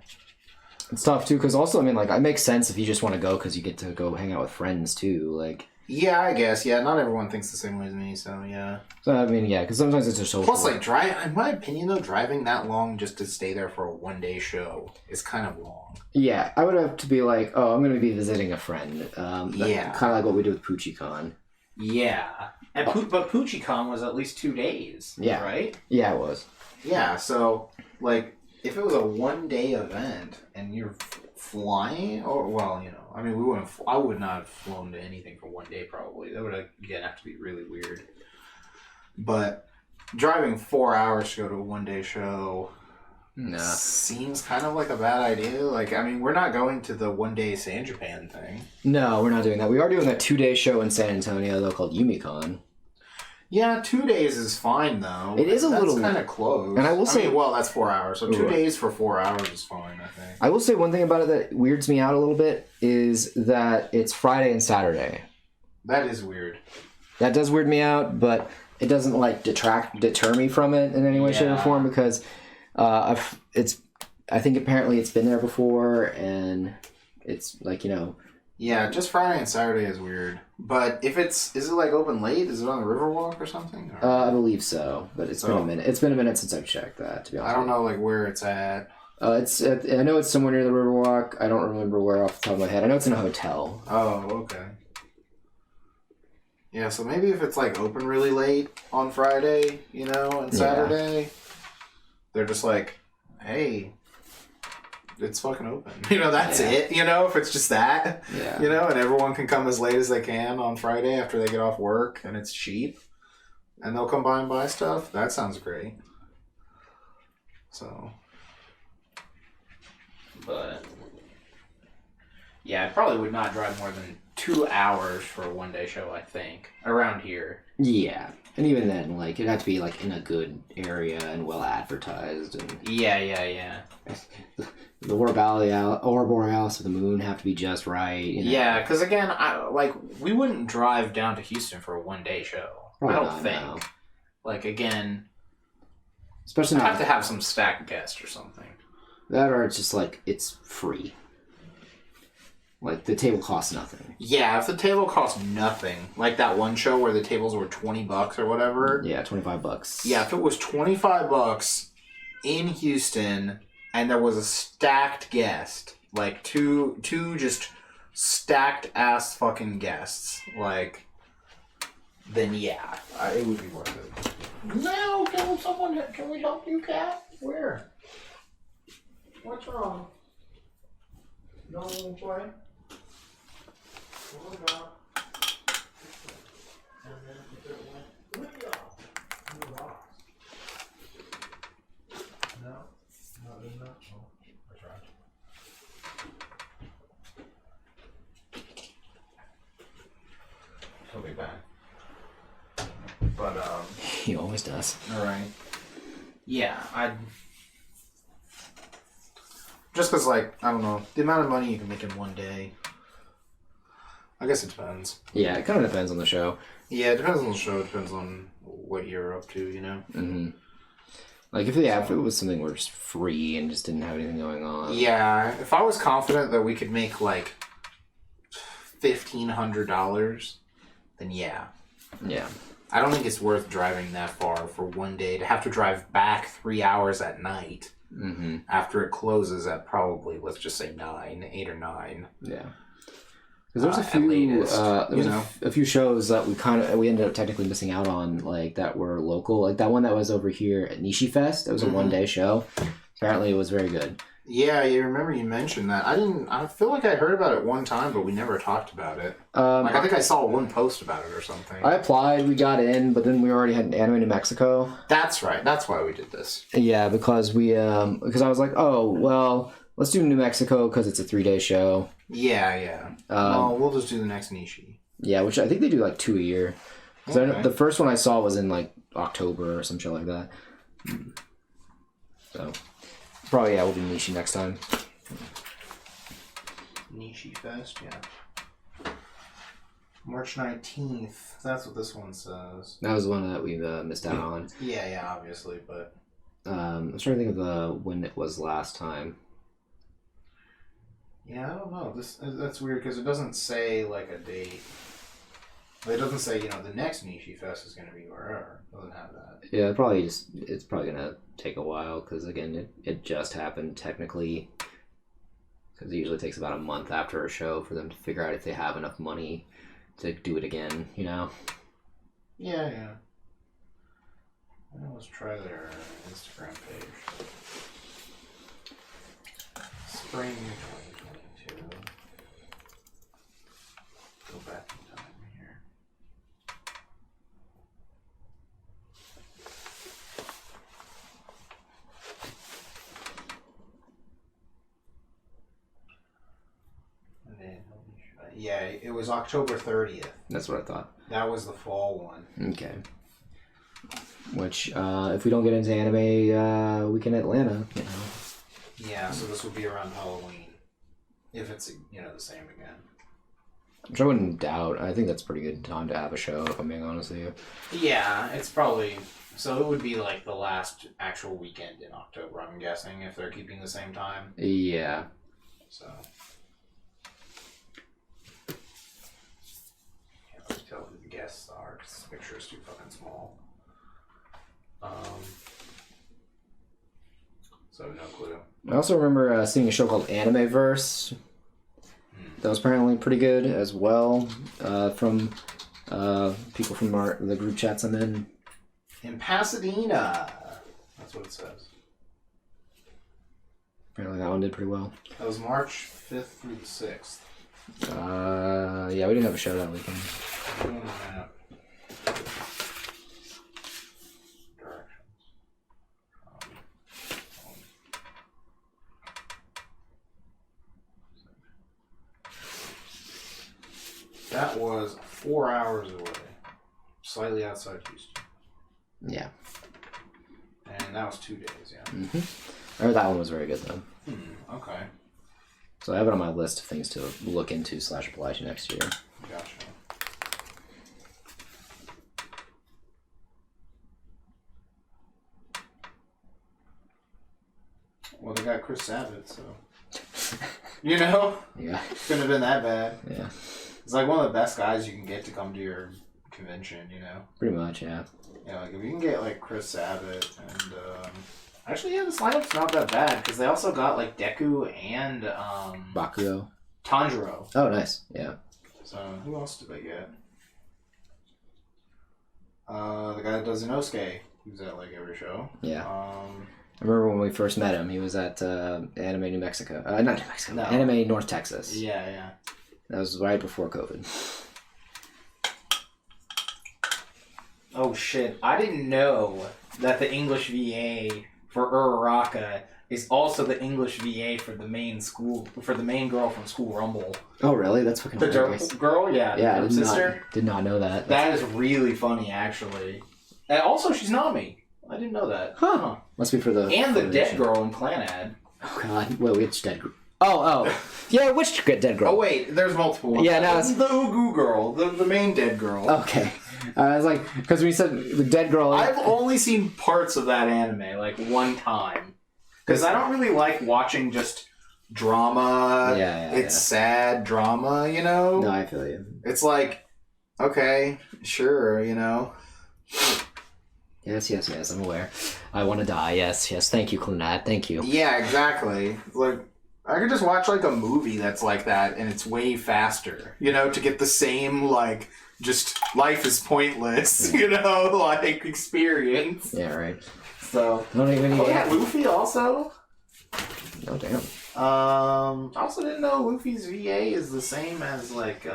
It's tough, too, because also, I mean, like, it makes sense if you just want to go because you get to go hang out with friends, too, like... Yeah, I guess. Yeah, not everyone thinks the same way as me, so yeah. So, I mean, yeah, because sometimes it's a social... Plus, like, in my opinion, though, driving that long just to stay there for a one-day show is kind of long. Yeah, I would have to be like, oh, I'm going to be visiting a friend. Yeah. Kind of like what we did with PoochieCon. Yeah. But PoochieCon was at least 2 days, yeah. Right? Yeah, it was. Yeah, so, like, if it was a one-day event and you're flying, I mean, I would not have flown to anything for one day, probably. That would, again, have to be really weird. But driving 4 hours to go to a one-day show seems kind of like a bad idea. Like, I mean, we're not going to the one-day San Japan thing. No, we're not doing that. We are doing a 2-day show in San Antonio, though, called YumiCon. Yeah, 2 days is fine, though. It is that's kind of close. And I will say... well, that's 4 hours, so 2 days for 4 hours is fine, I think. I will say one thing about it that weirds me out a little bit is that it's Friday and Saturday. That is weird. That does weird me out, but it doesn't, like, deter me from it in any way, shape, or form, because I think apparently it's been there before, and it's, like, Yeah, just Friday and Saturday is weird. But is it like open late? Is it on the Riverwalk or something? I believe so, but it's been a minute. It's been a minute since I've checked that, to be honest. I don't know like where it's at. I know it's somewhere near the Riverwalk. I don't remember where off the top of my head. I know it's in a hotel. Oh, okay. Yeah, so maybe if it's like open really late on Friday, and Saturday, they're just like, hey, it's fucking open. That's it. If it's just that. Yeah. And everyone can come as late as they can on Friday after they get off work and it's cheap. And they'll come by and buy stuff. That sounds great. So. But. Yeah, I probably would not drive more than 2 hours for a one-day show, I think, around here. Yeah, and even then, like, it'd have to be, like, in a good area and well advertised. And Yeah. The Aurora Borealis of the moon have to be just right. You know? Yeah, because again, we wouldn't drive down to Houston for a one-day show. Probably I don't not, think. no. Like, again, especially I have to have some stacked guests or something. That, or it's just like it's free. Like the table costs nothing. Yeah, if the table costs nothing, like that one show where the tables were $20 or whatever. Yeah, $25. Yeah, if it was $25 in Houston and there was a stacked guest, like two just stacked ass fucking guests, like, then yeah, it would be worth it. No, can we help you, Kat? Where? What's wrong? No one play? Hold on. And then if it went, look off. In the box. No, not in that. Oh, I tried. He'll be back. But he always does. All right. Yeah, just because, like, I don't know, the amount of money you can make in one day. I guess it depends. Yeah, it kind of depends on the show. Yeah, it depends on the show. It depends on what you're up to, you know? Mm-hmm. Like, if it was something where just free and just didn't have anything going on. Yeah, if I was confident that we could make, like, $1,500, then yeah. Yeah. I don't think it's worth driving that far for one day to have to drive back 3 hours at night after it closes at probably, let's just say 8 or 9. Yeah. Because there's a few shows that we ended up technically missing out on, like, that were local. Like that one that was over here at Nishi Fest. That was a one-day show. Apparently it was very good. Yeah, you remember you mentioned that. I feel like I heard about it one time, but we never talked about it. I think I saw one post about it or something. I applied, we got in, but then we already had an anime in New Mexico. That's right. That's why we did this. Yeah, because because I was like, oh, well, let's do New Mexico because it's a 3-day show. Yeah. Well, we'll just do the next Nishi. Yeah, which I think they do like 2 a year. Okay. The first one I saw was in like October or some shit like that. So... probably, yeah, we'll do Nishi next time. Nishi Fest, yeah. March 19th. That's what this one says. That was the one that we missed out on. Yeah, obviously, but... I'm trying to think of when it was last time. Yeah, I don't know. That's weird, because it doesn't say, like, a date. It doesn't say, the next Nishi Fest is going to be wherever. It doesn't have that. Yeah, it's probably going to take a while, because, again, it just happened, technically. Because it usually takes about a month after a show for them to figure out if they have enough money to do it again, Yeah. Well, let's try their Instagram page. Spring 2022. Go back in time here. Yeah, it was October 30th. That's what I thought. That was the fall one. Okay. Which, if we don't get into anime week in Atlanta, Yeah, so this would be around Halloween. If it's, the same again. Which I wouldn't doubt. I think that's a pretty good time to have a show, if I'm being honest with you. Yeah, it's probably... So it would be like the last actual weekend in October, I'm guessing, if they're keeping the same time. Yeah. So... can't really tell who the guests are, because this picture is too fucking small. So no clue. I also remember seeing a show called Animeverse. That was apparently pretty good as well. From people from the group chats I'm in. In Pasadena. That's what it says. Apparently that one did pretty well. That was March 5th through the 6th. Yeah, we didn't have a show that weekend. That was 4 hours away. Slightly outside Houston. Yeah. And that was 2 days, yeah. Mm-hmm. I heard that one was very good, though. Okay. So I have it on my list of things to look into / apply to next year. Gotcha. Well, they got Chris Sabat, so... You know? Yeah. Couldn't have been that bad. Yeah. It's like one of the best guys you can get to come to your convention, you know? Pretty much, yeah. Yeah, like if you can get like Chris Sabat and... Actually, yeah, this lineup's not that bad, because they also got like Deku and... Bakugo. Tanjiro. Oh, nice. Yeah. So, who else did they get? The guy that does Inosuke, who's at like every show. Yeah. I remember when we first met him, he was at Anime New Mexico. Not New Mexico, no. Anime North Texas. Yeah, yeah. That was right before COVID. Oh shit, I didn't know that the English VA for Uraraka is also the English VA for the main girl from School Rumble. Oh really? That's fucking hilarious. The girl, yeah, yeah, the sister. Did not know that. That is really funny, actually. And also, she's Nami. I didn't know that. Huh. Must be for the... And the dead girl in Clanad. Oh, God. Wait, which dead girl? Oh. Yeah, which dead girl? Oh, wait. There's multiple ones. Yeah, no, it's... The Ugu girl. The main dead girl. Okay. I was like... Because we said the dead girl... I've only seen parts of that anime, like, one time. Because I don't really like watching just drama. Yeah. It's sad drama, you know? No, I feel you. It's like, okay, sure, you know? Yes, I'm aware. I want to die, yes. Thank you, Clonad, thank you. Yeah, exactly. Like, I could just watch, like, a movie that's like that, and it's way faster, you know, to get the same, like, just life is pointless, you know, like, experience. Yeah, right. So, don't even need Luffy also? Oh, damn. I also didn't know Luffy's VA is the same as, like,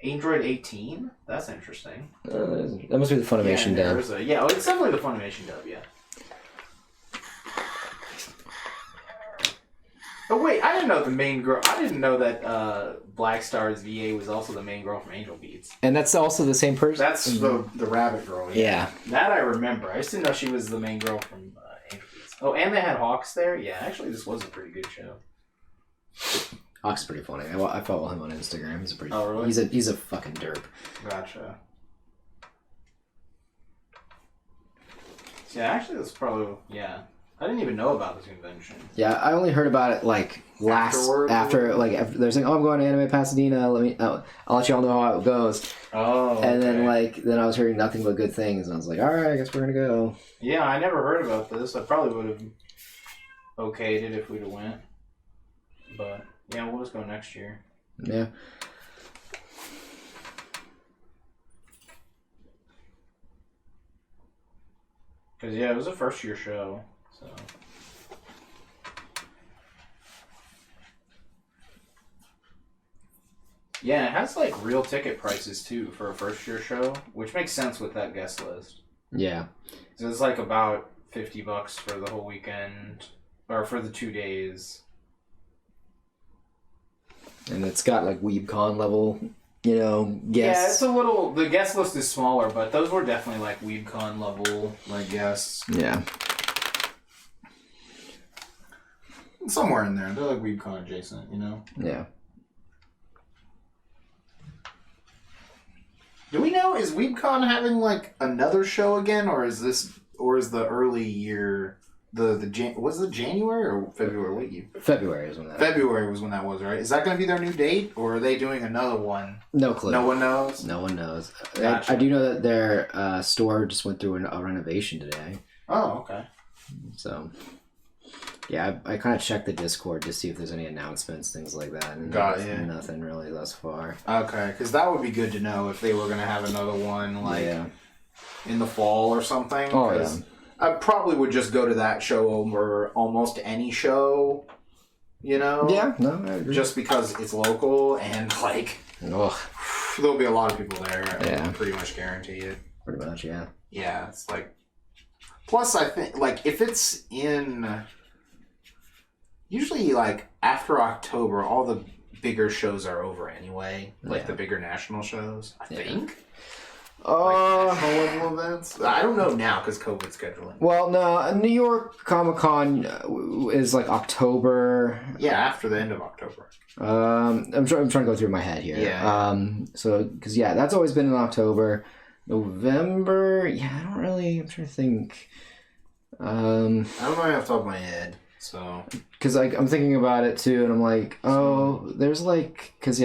Android 18? That's interesting. That must be the Funimation dub. Yeah, it's definitely the Funimation dub, yeah. Oh, wait, I didn't know the main girl... I didn't know that Black Star's VA was also the main girl from Angel Beats. And that's also the same person? That's the rabbit girl, yeah. That I remember. I just didn't know she was the main girl from Angel Beats. Oh, and they had Hawks there? Yeah, actually, this was a pretty good show. Hawk's pretty funny. I follow him on Instagram. He's a pretty. Oh really? He's a fucking derp. Gotcha. Yeah, actually, that's probably I didn't even know about this convention. Yeah, I only heard about it like after they're saying, "Oh, I'm going to Anime Pasadena. I'll let y'all know how it goes." Oh. Okay. And then I was hearing nothing but good things, and I was like, "All right, I guess we're gonna go." Yeah, I never heard about this. I probably would have okayed it if we'd have went, but. Yeah, we'll just go next year. Yeah. Because, it was a first-year show, so... Yeah, it has, like, real ticket prices, too, for a first-year show, which makes sense with that guest list. Yeah. So it's, like, about $50 for the whole weekend, or for the 2 days... And it's got like WeebCon level, you know, guests. Yeah, it's a little... The guest list is smaller, but those were definitely like WeebCon level, like, guests. Yeah. Somewhere in there. They're like WeebCon adjacent, you know? Yeah. Do we know, is WeebCon having like another show again, or is the early year... was it January or February? February was when that. February was when that was, right? Is that going to be their new date, or are they doing another one? No clue. No one knows. No one knows. Gotcha. I do know that their store just went through a renovation today. Oh, okay. So, yeah, I kind of checked the Discord to see if there's any announcements, things like that. And nothing really thus far. Okay, because that would be good to know if they were going to have another one, in the fall or something. Oh, yeah. I probably would just go to that show over almost any show, you know? Yeah, no, I agree. Just because it's local and, like, there'll be a lot of people there. I pretty much guarantee it. Pretty much, yeah. Yeah, it's like... Plus, I think, like, if it's in... Usually, like, after October, all the bigger shows are over anyway. Like the bigger national shows, I think. National level events? I don't know now because COVID scheduling. Well, no, New York Comic Con is like October. Yeah, after the end of October. I'm trying to go through my head here. Yeah. So, because that's always been in October. November, I'm trying to think. I don't know off the top of my head. So, because I'm thinking about it too, and I'm like, there's because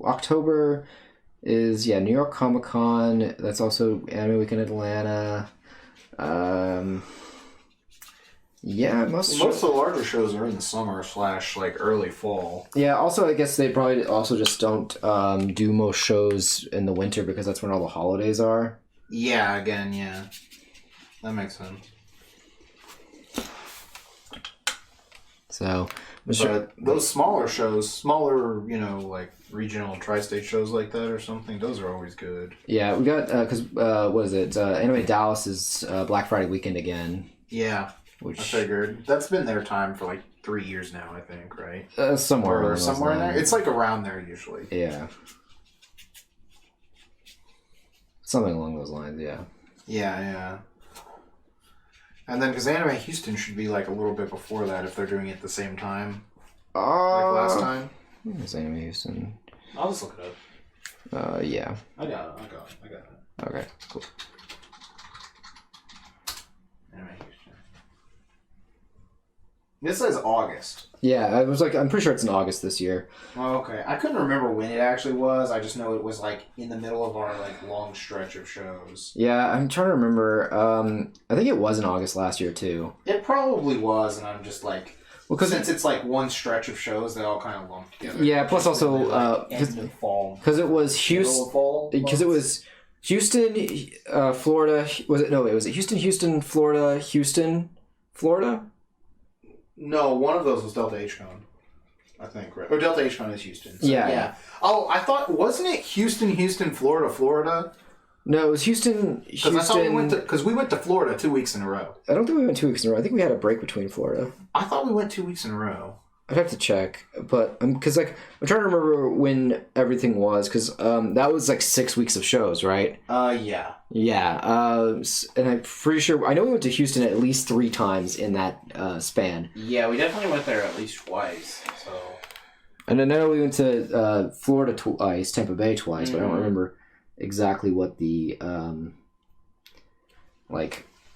October is New York Comic Con. That's also Anime Week in Atlanta. Most of the larger shows are in the summer / early fall. Yeah. Also, I guess they probably also just don't do most shows in the winter because that's when all the holidays are. Yeah. Again, that makes sense. So, but those smaller shows, regional tri-state shows like that or something, those are always good. Yeah, we got, because, what is it? Anime Dallas is Black Friday weekend again. Yeah, which I figured. That's been their time for 3 years now, I think, right? Somewhere in there. It's around there usually. Yeah. Something along those lines, yeah. Yeah. And then, because Anime Houston should be a little bit before that if they're doing it at the same time. Last time. It's Anime Houston. I'll just look it up. Yeah. I got it. Okay, cool. Anime Houston. This says August. Yeah, I was I'm pretty sure it's in August this year. Oh, okay. I couldn't remember when it actually was. I just know it was in the middle of our long stretch of shows. Yeah, I'm trying to remember. I think it was in August last year too. It probably was, and I'm just since it's one stretch of shows, they all kind of lump together. Yeah, plus also end of fall. Because it was Houston. Because it was Houston, Florida. Was it? No, it was Houston, Florida, Florida. No, one of those was Delta H-Con, I think, right? Or Delta H-Con is Houston. So, yeah. Oh, I thought, wasn't it Houston, Florida? No, it was Houston. Because I thought we went to Florida 2 weeks in a row. I don't think we went 2 weeks in a row. I think we had a break between Florida. I thought we went 2 weeks in a row. I'd have to check, but because I'm trying to remember when everything was, because that was 6 weeks of shows, right? Yeah. Yeah, and I'm pretty sure I know we went to Houston at least 3 times in that span. Yeah, we definitely went there at least twice. So. And then I know we went to Florida twice, Tampa Bay twice, but I don't remember exactly what the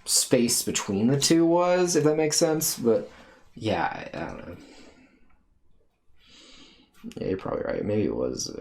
space between the two was, if that makes sense. But yeah, I don't know. Yeah, you're probably right. Maybe it was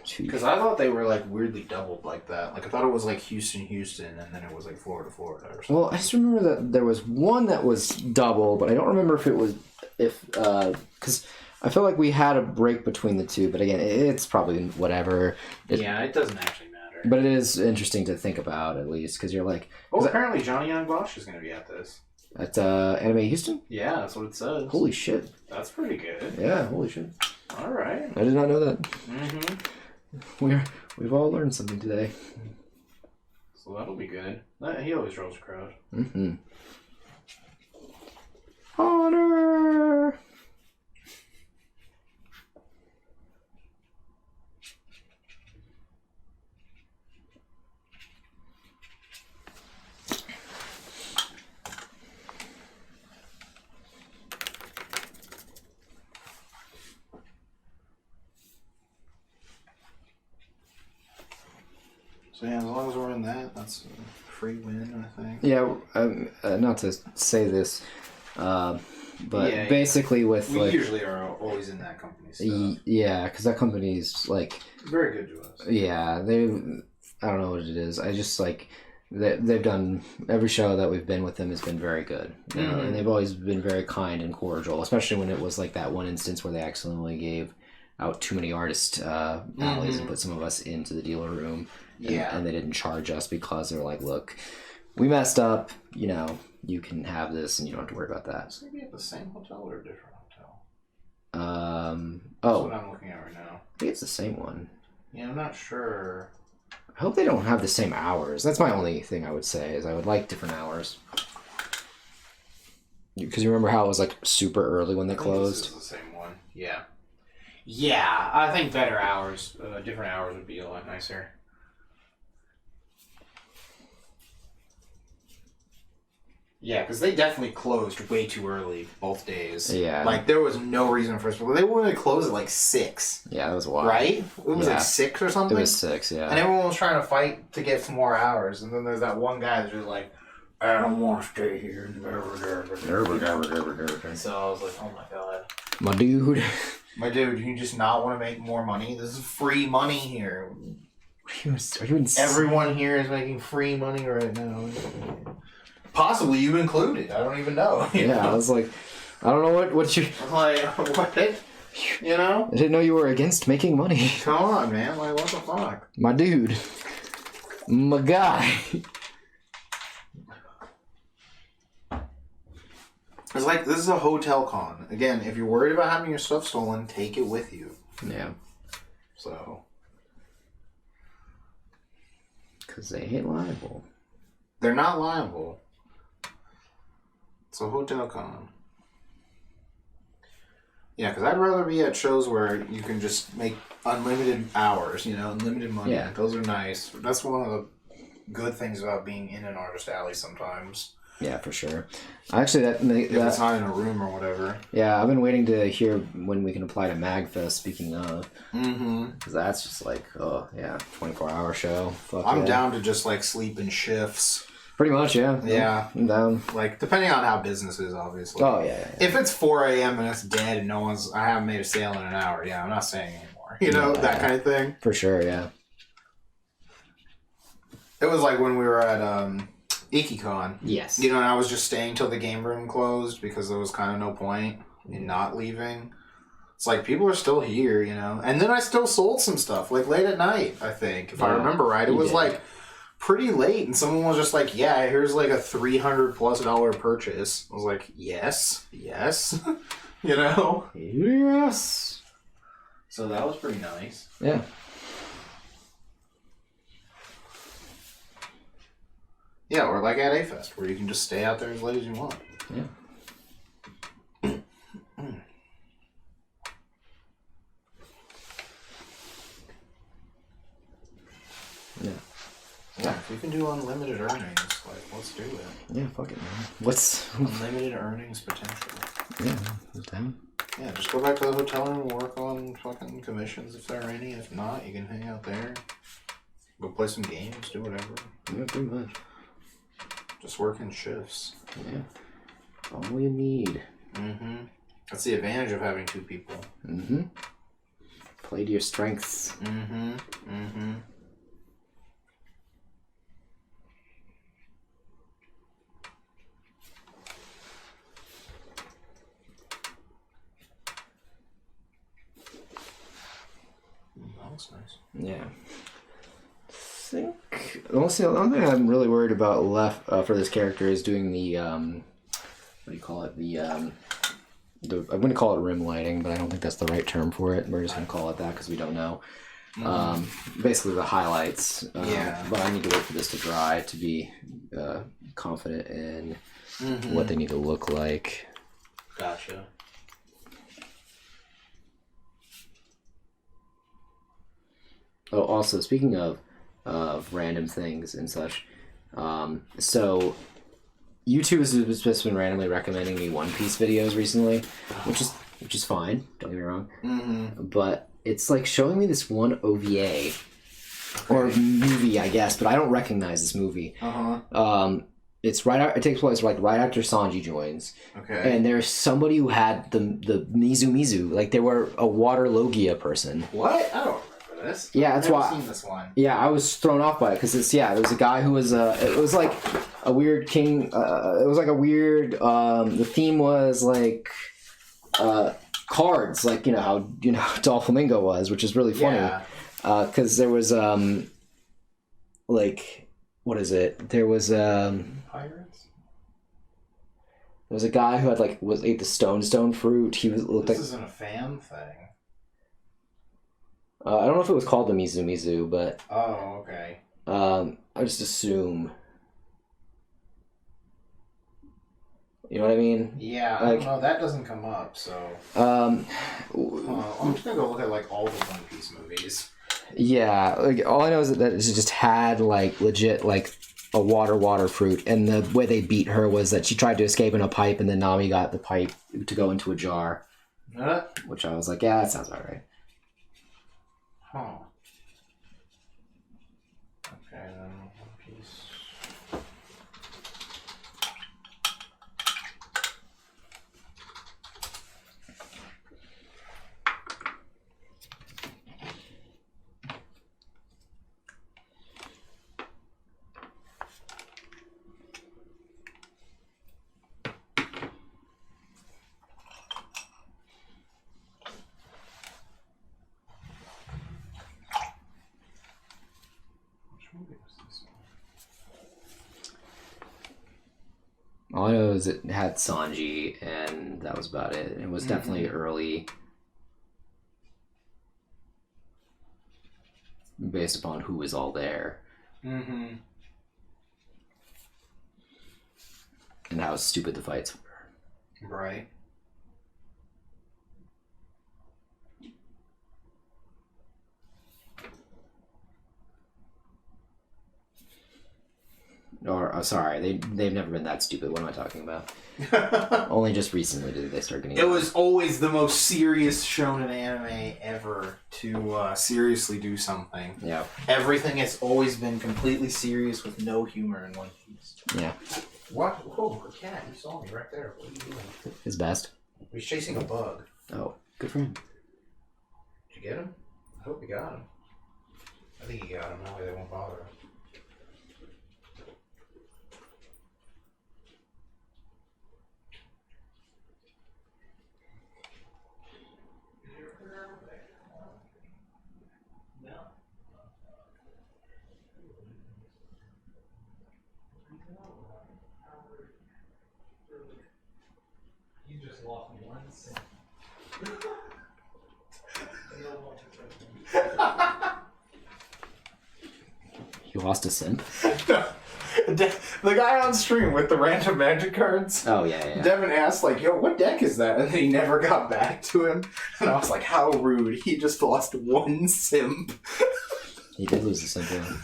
2. Because I thought they were weirdly doubled like that. I thought it was Houston, and then it was Florida or something. Well, I just remember that there was one that was double, but I don't remember if it was because I feel like we had a break between the two. But again, it's probably whatever. It doesn't actually matter. But it is interesting to think about at least because you're apparently Johnny Young Bosch is going to be at this. At Anime Houston? Yeah, that's what it says. Holy shit. That's pretty good. Yeah, holy shit. All right. I did not know that. Mm-hmm. We've all learned something today. So that'll be good. He always draws a crowd. Mm-hmm. Honor! So yeah, as long as we're in that, that's a free win, I think. Yeah, not to say this, but basically with we usually are always in that company stuff. Yeah, because that company is very good to us. Yeah, I don't know what it is. I just they've done every show that we've been with them has been very good, you know, and they've always been very kind and cordial, especially when it was that one instance where they accidentally gave out too many artist alleys and put some of us into the dealer room. And they didn't charge us because they're look, we messed up, you can have this and you don't have to worry about that. Is it maybe at the same hotel or a different hotel? That's what I'm looking at right now. I think it's the same one. Yeah, I'm not sure. I hope they don't have the same hours. That's my only thing I would say is I would like different hours. Because you remember how it was super early when they closed? This is the same one. Yeah. Yeah, I think better hours, different hours would be a lot nicer. Yeah, because they definitely closed way too early both days. Yeah. Like, there was no reason for us. They wanted to close at like 6. Yeah, that was wild. Right? It was like 6 or something? It was 6, yeah. And everyone was trying to fight to get some more hours. And then there's that one guy that's just like, I don't want to stay here. So I was like, oh my god. My dude. My dude, do you just not want to make more money? This is free money here. Are you insane? Everyone here is making free money right now. Possibly you included. I don't even know. Yeah, I was like, I don't know what you... I'm like, what? You know? I didn't know you were against making money. Come on, man. Like, what the fuck? My dude. My guy. It's like, this is a hotel con. Again, if you're worried about having your stuff stolen, take it with you. Yeah. So. Because they ain't liable. They're not liable. It's a hotel con. Yeah, because I'd rather be at shows where you can just make unlimited hours, you know, unlimited money. Yeah. Those are nice. That's one of the good things about being in an artist alley sometimes. Yeah, for sure. Actually, if it's not in a room or whatever. Yeah, I've been waiting to hear when we can apply to MagFest, speaking of. Mm-hmm. Because that's just like, 24-hour show. Fuck I'm yeah. down to just, like, sleep in shifts. Pretty much, yeah. Yeah. I'm down. Like, depending on how business is, obviously. Oh, yeah. If it's 4 a.m. and it's dead and I haven't made a sale in an hour, yeah, I'm not staying anymore. You know, that kind of thing. For sure, yeah. It was like when we were at IkiCon. Yes. You know, and I was just staying till the game room closed because there was kind of no point in not leaving. It's like, people are still here, you know. And then I still sold some stuff, like, late at night, I think. If I remember right. It was, like, pretty late. And someone was just like, yeah, here's, like, a $300+ purchase. I was like, yes. You know? Yes. So that was pretty nice. Yeah. Yeah, or like at A-Fest, where you can just stay out there as late as you want. Yeah. Yeah, if we can do unlimited earnings, like, let's do it. Yeah, fuck it, man. What's... Unlimited earnings potential. Yeah, damn. Yeah, just go back to the hotel room and work on fucking commissions if there are any. If not, you can hang out there. Go play some games, do whatever. Yeah, pretty much. Just work in shifts. Yeah. All you need. Mm-hmm. That's the advantage of having 2 people. Mm-hmm. Play to your strengths. Mm-hmm. Mm-hmm. That looks nice. Yeah. The only thing I'm really worried about left for this character is doing the what do you call it? I wouldn't call it rim lighting, but I don't think that's the right term for it. We're just gonna call it that because we don't know. Basically the highlights. But I need to wait for this to dry to be confident in what they need to look like. Gotcha. Oh, also speaking of random things and such, so YouTube has just been randomly recommending me One Piece videos recently, which is fine. Don't get me wrong. But it's like showing me this one OVA or movie, I guess, but I don't recognize this movie. It's it takes place like right after Sanji joins. Okay. And there's somebody who had the Mizu, like they were a water Logia person. What? I don't remember this. Yeah, that's why. I've never seen this one. Yeah, I was thrown off by it because there was a guy who was it was like a weird king. It was like a weird. The theme was like cards, like how Doflamingo was, which is really funny. Because there was like, what is it? There was Pirates. There was a guy who had ate the stone fruit. He looked this like. Isn't a fan thing. I don't know if it was called the Mizu, but. Oh, okay. I just assume. You know what I mean? Yeah, like, I don't know. That doesn't come up, so... I'm just gonna go look at, like, all the One Piece movies. Yeah, like, all I know is that it just had, like, legit, like, a water fruit, and the way they beat her was that she tried to escape in a pipe, and then Nami got the pipe to go into a jar. Which I was like, yeah, that sounds about right. Huh. Okay, then One Piece... All I know is it had Sanji, and that was about it. It was definitely early, based upon who was all there. And how stupid the fights were. Right. Or, sorry, they've never been that stupid. What am I talking about? Only just recently did they start getting... It was always the most serious shonen anime ever to seriously do something. Yeah. Everything has always been completely serious with no humor in One Piece. Yeah. What? Whoa, a cat. He saw me right there. What are you doing? His best. He's chasing a bug. Oh, good for him. Did you get him? I hope you got him. I think you got him. That way they won't bother him. You just lost one cent. He lost a sim? The guy on stream with the random magic cards. Oh, yeah. Devin asked, like, yo, what deck is that? And then he never got back to him. And I was like, how rude. He just lost one simp. He did lose a simp, yeah.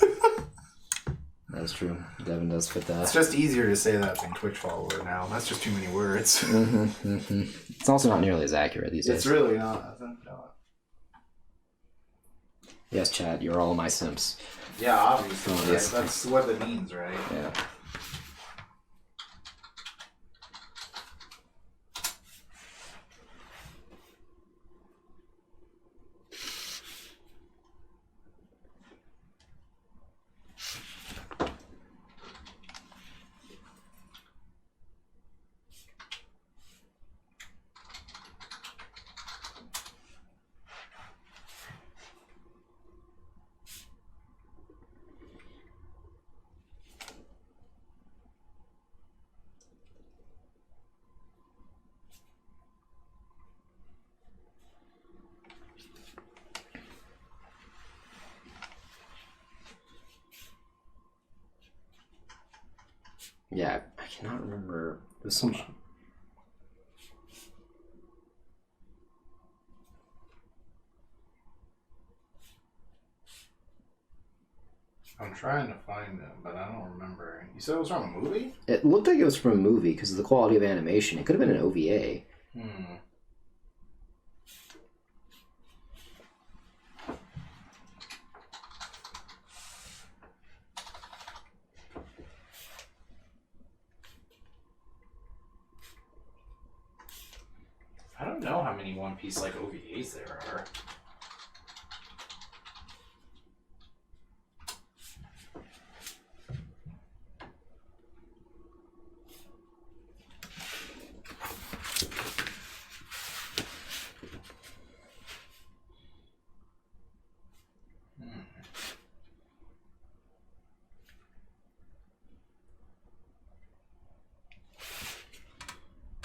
That is true. Devin does fit that. It's just easier to say that than Twitch follower now. That's just too many words. It's also not nearly as accurate these days. It's really not. Yes, Chad, you're all my simps. Yeah, obviously. Oh, yes. That's what it means, right? Yeah. Yeah, I cannot remember. There's some... I'm trying to find it, but I don't remember. You said it was from a movie? It looked like it was from a movie because of the quality of animation. It could have been an OVA. I don't know how many One Piece like OVAs there are.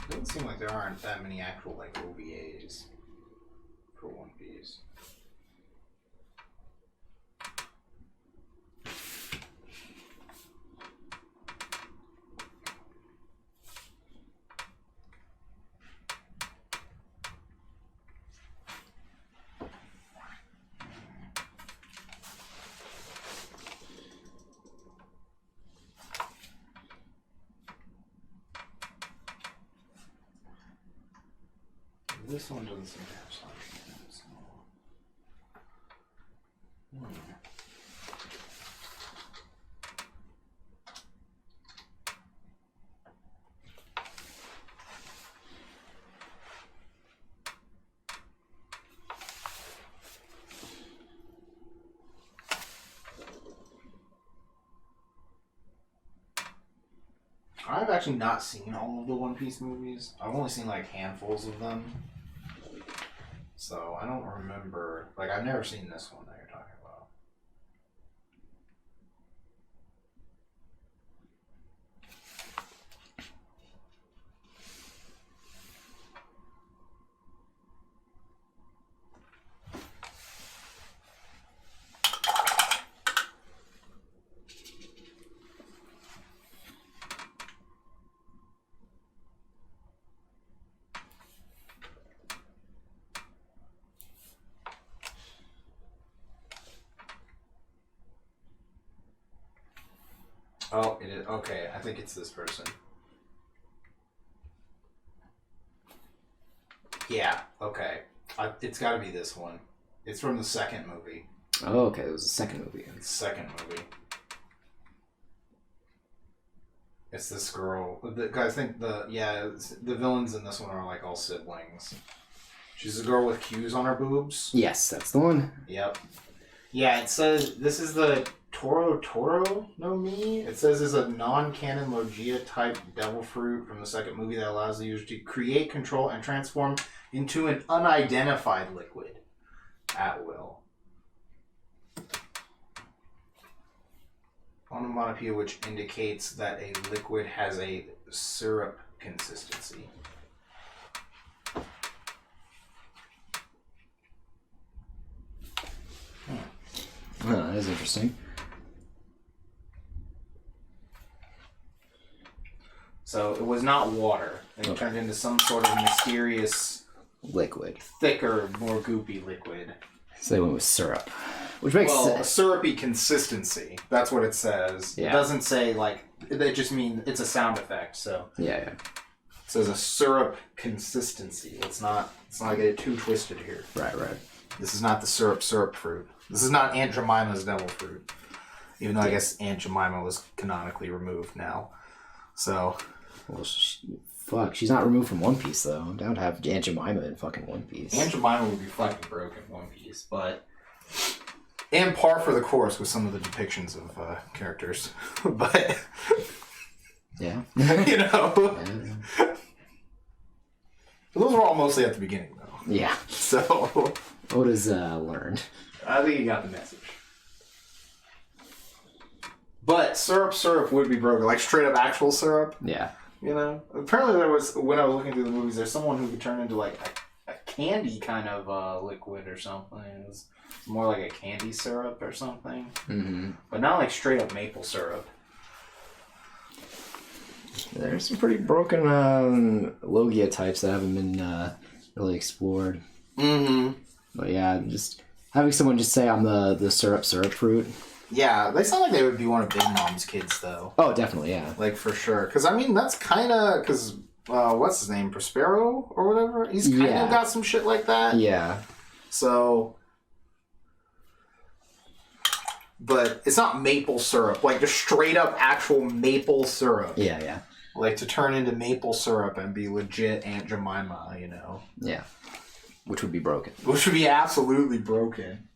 It doesn't seem like there aren't that many actual like OVAs for One Piece. this one doesn't seem to have something. So. I've actually not seen all of the One Piece movies. I've only seen like handfuls of them. So I don't remember. Like, I've never seen this one that you're talking about. Oh, it is. Okay, I think it's this person. Yeah, okay. It's got to be this one. It's from the second movie. Oh, okay. It was the second movie. It's the second movie. It's this girl. I think the villains in this one are like all siblings. She's a girl with Q's on her boobs. Yes, that's the one. Yep. Yeah, it says this is the Toro no Mi. It says is a non-canon Logia type devil fruit from the second movie that allows the user to create, control, and transform into an unidentified liquid at will. Onomatopoeia which indicates that a liquid has a syrup consistency. Oh, that is interesting. So it was not water. It turned into some sort of mysterious liquid. Thicker, more goopy liquid. So they went with syrup. Which makes sense. A syrupy consistency. That's what it says. Yeah. It doesn't say, like, it just means it's a sound effect, so. Yeah. It says a syrup consistency. Let's not get it too twisted here. Right. This is not the syrup fruit. This is not Aunt Jemima's devil fruit. Even though I guess Aunt Jemima was canonically removed now. So. Well, fuck. She's not removed from One Piece, though. I'm down to have Aunt Jemima in fucking One Piece. Aunt Jemima would be fucking broken in One Piece, but. And par for the course with some of the depictions of characters. But. Yeah. You know. Yeah. Those were all mostly at the beginning, though. Yeah. So. Oda's learned. I think you got the message. But syrup would be broken. Like straight up actual syrup. Yeah. You know? Apparently there was, when I was looking through the movies, there's someone who could turn into like a candy kind of liquid or something. It was more like a candy syrup or something. Mm-hmm. But not like straight up maple syrup. There's some pretty broken Logia types that haven't been really explored. Mm-hmm. But yeah, just having someone just say I'm the syrup fruit. Yeah, they sound like they would be one of Big Mom's kids, though. Oh, definitely, yeah. Like, for sure. Because, I mean, that's kind of... Because, what's his name? Prospero or whatever? He's kind of got some shit like that. Yeah. So... But it's not maple syrup. Like, just straight up actual maple syrup. Yeah. Like, to turn into maple syrup and be legit Aunt Jemima, you know? Yeah. Which would be broken. Which would be absolutely broken.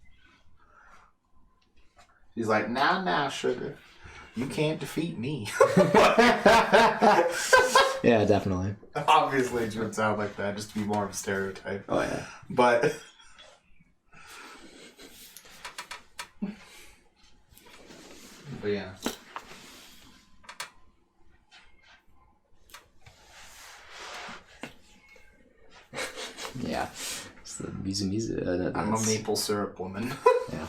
He's like, nah, sugar. You can't defeat me. Yeah, definitely. Obviously, it would sound like that, just to be more of a stereotype. Oh, yeah. But... But yeah. Yeah. It's the Mizu. I'm a maple syrup woman. Yeah.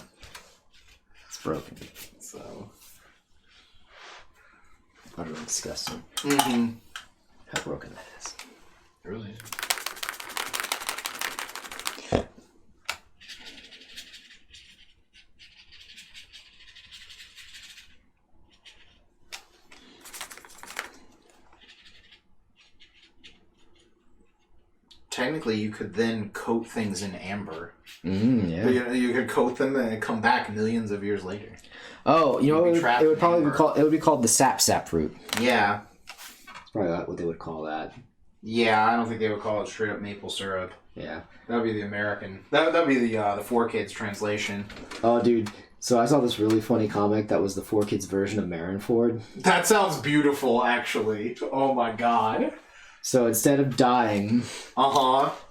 It's broken. So. Utterly disgusting. Mm-hmm. How broken that is. Really? technically you could then coat things in amber. Yeah. You could coat them and come back millions of years later. Oh, you know, it would probably be called the sap root. Yeah. That's probably what they would call that. Yeah, I don't think they would call it straight up maple syrup. Yeah. That'd be the American. That'd be the 4Kids translation. Oh, dude. So I saw this really funny comic that was the 4Kids version of Marineford. That sounds beautiful, actually. Oh my god. So instead of dying,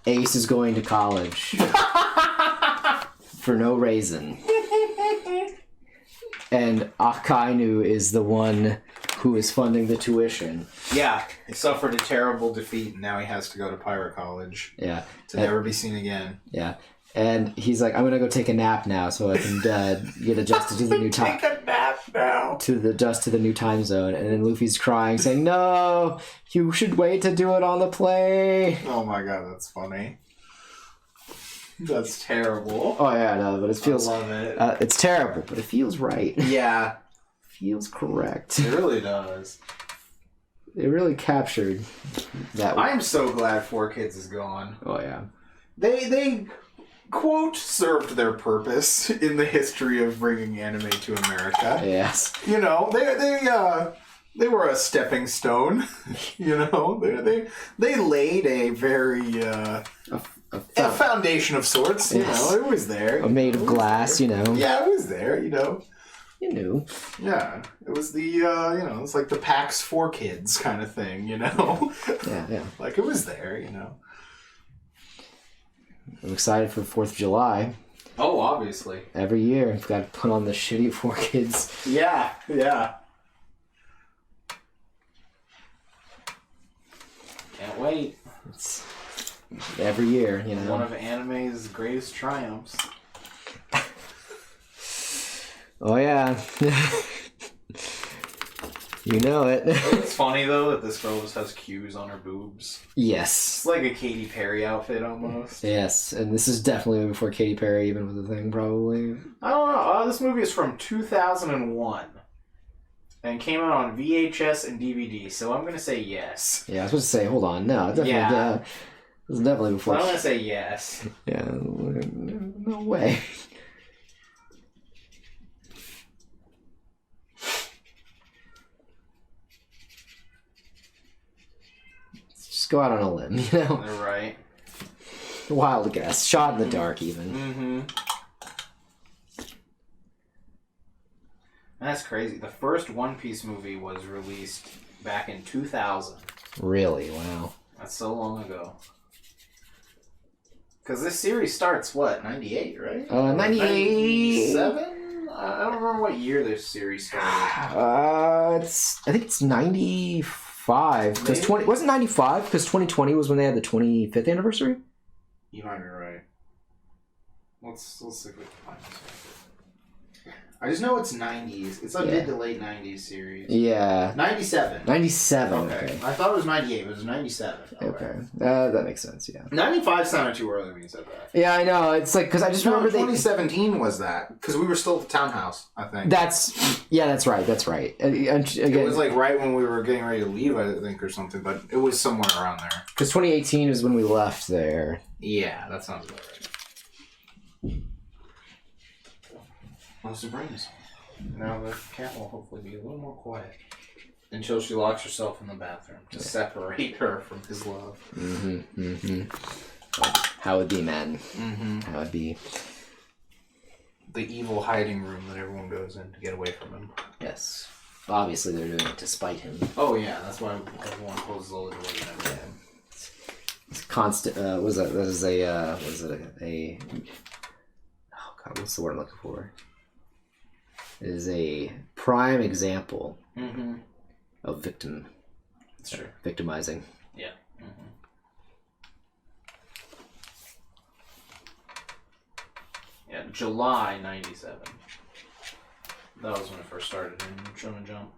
Ace is going to college for no reason. And Akainu is the one who is funding the tuition. Yeah, he suffered a terrible defeat, and now he has to go to pirate college. Yeah. To never be seen again. Yeah. And he's like, I'm going to go take a nap now so I can get adjusted to the new time. Take a nap now. Adjust to the new time zone. And then Luffy's crying, saying, no, you should wait to do it on the plane. Oh my god, that's funny. That's terrible. Oh, yeah, no, but it feels... I love it. It's terrible, but it feels right. Yeah. Feels correct. It really does. It really captured that. I am so glad 4Kids is gone. Oh, yeah. They quote, served their purpose in the history of bringing anime to America. Yes. You know, they were a stepping stone. You know, they laid a very a foundation of sorts. You know, it was there. Made of glass. There. You know. Yeah, it was there. You know. You knew. Yeah, it was the you know, it's like the PAX 4Kids kind of thing. You know. Yeah. Like it was there. You know. I'm excited for the 4th of July. Oh, obviously. Every year, I've got to put on the shitty 4Kids. Yeah. Can't wait. It's every year, you know. One of anime's greatest triumphs. Oh, yeah. You know it. It's funny, though, that this girl just has Q's on her boobs. Yes. It's like a Katy Perry outfit, almost. Yes, and this is definitely before Katy Perry even was a thing, probably. I don't know. This movie is from 2001. And came out on VHS and DVD, so I'm going to say yes. Yeah, I was supposed to say, hold on. No, definitely. Yeah. It was definitely before. I'm going to say yes. Yeah, no way. Just go out on a limb, you know? They're right. Wild guess. Shot in the dark, even. Mm-hmm. That's crazy. The first One Piece movie was released back in 2000. Really? Wow. That's so long ago. Because this series starts, what, 98, right? 98. 97? I don't remember what year this series started. I think it's 95. Because 20 wasn't 95 because 2020 was when they had the 25th anniversary. You might be right. Let's see if we can find this one. I just know it's 90s. It's a mid to late 90s series. Yeah. 97. 97. Okay. I thought it was 98, but it was 97. Okay. That makes sense, yeah. 95 sounded too early when you said that. Yeah, I know. It's like, because I just remember 2017 was that. Because we were still at the townhouse, I think. That's right. Again, it was like right when we were getting ready to leave, I think, or something, but it was somewhere around there. Because 2018 is when we left there. Yeah, that sounds about right. Close the brains. Now the cat will hopefully be a little more quiet until she locks herself in the bathroom to separate her from his love. How it be, man? How it be? The evil hiding room that everyone goes in to get away from him. Yes. Obviously, they're doing it to spite him. Oh yeah, that's why everyone closes all the doors and everything. It's constant. Was it? That is a. Was it a? Oh God, what's the word I'm looking for? It is a prime example of victimizing. Yeah. Yeah, July 97. That was when it first started in Shonen Jump.